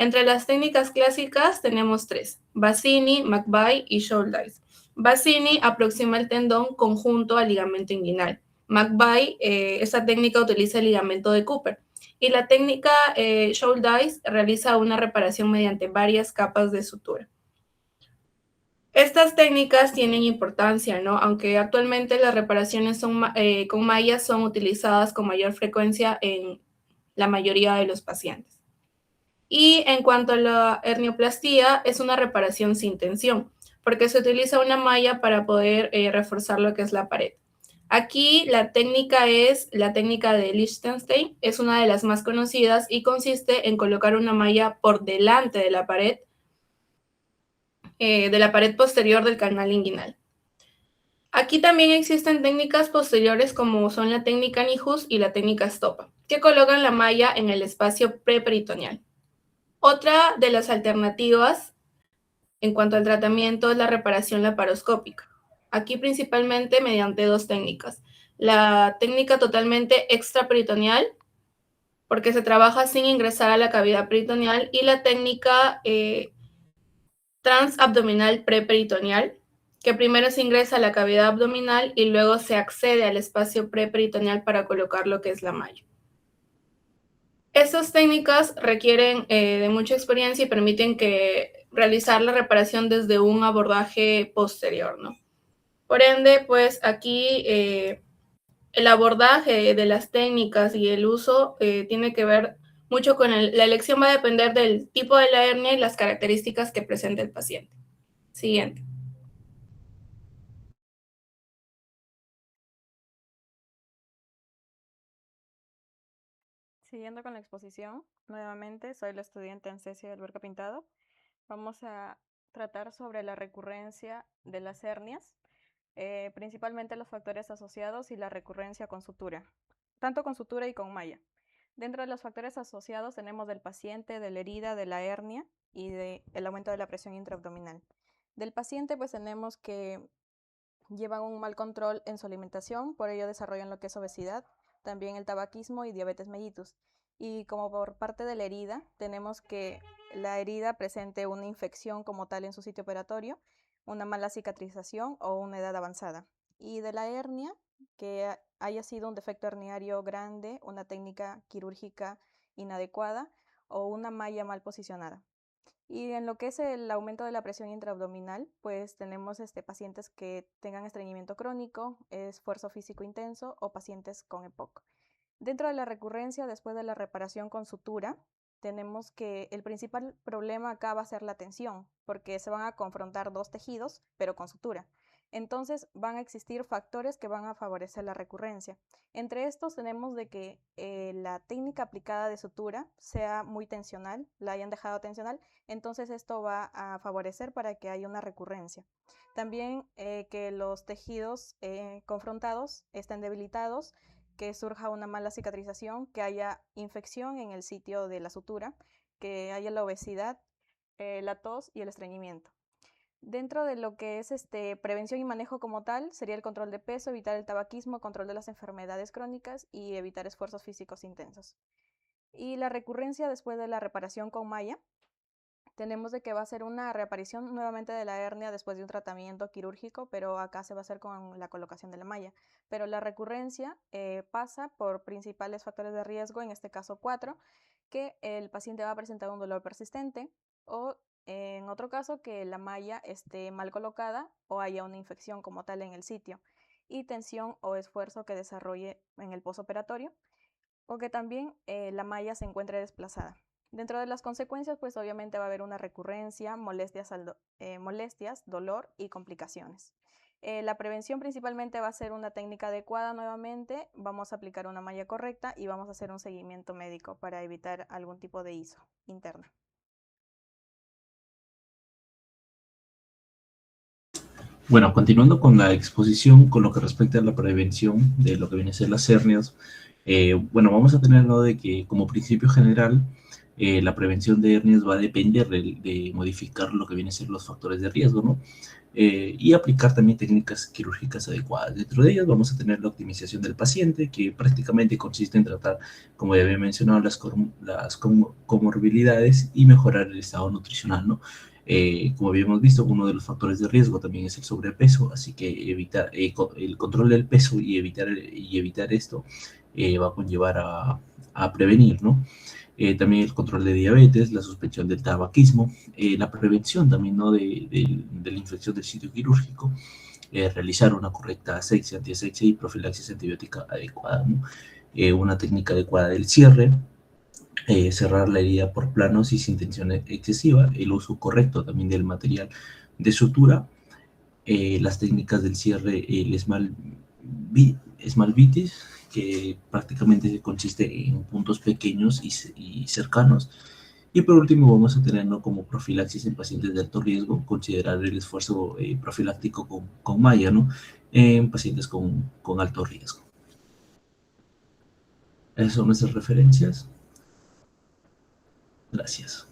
Entre las técnicas clásicas tenemos tres: Bassini, McVeigh y Shouldice. Bassini aproxima el tendón conjunto al ligamento inguinal. McVeigh, esta técnica utiliza el ligamento de Cooper. Y la técnica Shouldice realiza una reparación mediante varias capas de sutura. Estas técnicas tienen importancia, ¿no? Aunque actualmente las reparaciones con mallas son utilizadas con mayor frecuencia en la mayoría de los pacientes. Y en cuanto a la hernioplastia, es una reparación sin tensión, porque se utiliza una malla para poder reforzar lo que es la pared. Aquí la técnica es la técnica de Lichtenstein, es una de las más conocidas y consiste en colocar una malla por delante de la pared posterior del canal inguinal. Aquí también existen técnicas posteriores como son la técnica Nijus y la técnica Stopa, que colocan la malla en el espacio preperitoneal. Otra de las alternativas en cuanto al tratamiento es la reparación laparoscópica. Aquí principalmente mediante dos técnicas. La técnica totalmente extraperitoneal, porque se trabaja sin ingresar a la cavidad peritoneal, y la técnica transabdominal preperitoneal, que primero se ingresa a la cavidad abdominal y luego se accede al espacio preperitoneal para colocar lo que es la malla. Estas técnicas requieren de mucha experiencia y permiten realizar la reparación desde un abordaje posterior, ¿no? Por ende, pues aquí el abordaje de las técnicas y el uso tiene que ver mucho con la elección, va a depender del tipo de la hernia y las características que presenta el paciente. Siguiente. Siguiendo con la exposición, nuevamente soy la estudiante Ancesia Alberca Pintado. Vamos a tratar sobre la recurrencia de las hernias, principalmente los factores asociados y la recurrencia con sutura, tanto con sutura y con malla. Dentro de los factores asociados tenemos del paciente, de la herida, de la hernia y del aumento de la presión intraabdominal. Del paciente pues tenemos que llevan un mal control en su alimentación, por ello desarrollan lo que es obesidad, también el tabaquismo y diabetes mellitus. Y como por parte de la herida, tenemos que la herida presente una infección como tal en su sitio operatorio, una mala cicatrización o una edad avanzada. Y de la hernia, que haya sido un defecto herniario grande, una técnica quirúrgica inadecuada o una malla mal posicionada. Y en lo que es el aumento de la presión intraabdominal, pues tenemos pacientes que tengan estreñimiento crónico, esfuerzo físico intenso o pacientes con EPOC. Dentro de la recurrencia, después de la reparación con sutura, tenemos que el principal problema acá va a ser la tensión, porque se van a confrontar dos tejidos, pero con sutura. Entonces van a existir factores que van a favorecer la recurrencia. Entre estos tenemos de que la técnica aplicada de sutura sea muy tensional, la hayan dejado tensional, entonces esto va a favorecer para que haya una recurrencia. También que los tejidos confrontados estén debilitados, que surja una mala cicatrización, que haya infección en el sitio de la sutura, que haya la obesidad, la tos y el estreñimiento. Dentro de lo que es prevención y manejo como tal, sería el control de peso, evitar el tabaquismo, control de las enfermedades crónicas y evitar esfuerzos físicos intensos. Y la recurrencia después de la reparación con malla, tenemos de que va a ser una reaparición nuevamente de la hernia después de un tratamiento quirúrgico, pero acá se va a hacer con la colocación de la malla. Pero la recurrencia pasa por principales factores de riesgo, en este caso 4, que el paciente va a presentar un dolor persistente o en otro caso que la malla esté mal colocada o haya una infección como tal en el sitio, y tensión o esfuerzo que desarrolle en el postoperatorio, o que también la malla se encuentre desplazada. Dentro de las consecuencias, pues obviamente va a haber una recurrencia, molestias, dolor y complicaciones. La prevención principalmente va a ser una técnica adecuada nuevamente, vamos a aplicar una malla correcta y vamos a hacer un seguimiento médico para evitar algún tipo de ISO interna. Bueno, continuando con la exposición con lo que respecta a la prevención de lo que viene a ser las hernias, bueno, vamos a tener de que como principio general, la prevención de hernias va a depender de modificar lo que viene a ser los factores de riesgo, ¿no? Y aplicar también técnicas quirúrgicas adecuadas. Dentro de ellas vamos a tener la optimización del paciente, que prácticamente consiste en tratar, como ya había mencionado, las comorbilidades y mejorar el estado nutricional, ¿no? Como habíamos visto, uno de los factores de riesgo también es el sobrepeso, así que evitar el control del peso y evitar esto va a conllevar a prevenir, ¿no? También el control de diabetes, la suspensión del tabaquismo, la prevención también, ¿no? de la infección del sitio quirúrgico, realizar una correcta asepsia, antiasepsia y profilaxis antibiótica adecuada, ¿no? Una técnica adecuada del cierre, cerrar la herida por planos y sin tensión excesiva, el uso correcto también del material de sutura, las técnicas del cierre, el esmalvitis, que prácticamente consiste en puntos pequeños y cercanos. Y por último vamos a tener, ¿no? como profilaxis en pacientes de alto riesgo, considerar el esfuerzo profiláctico con malla, ¿no? en pacientes con alto riesgo. Esas son nuestras referencias. Gracias.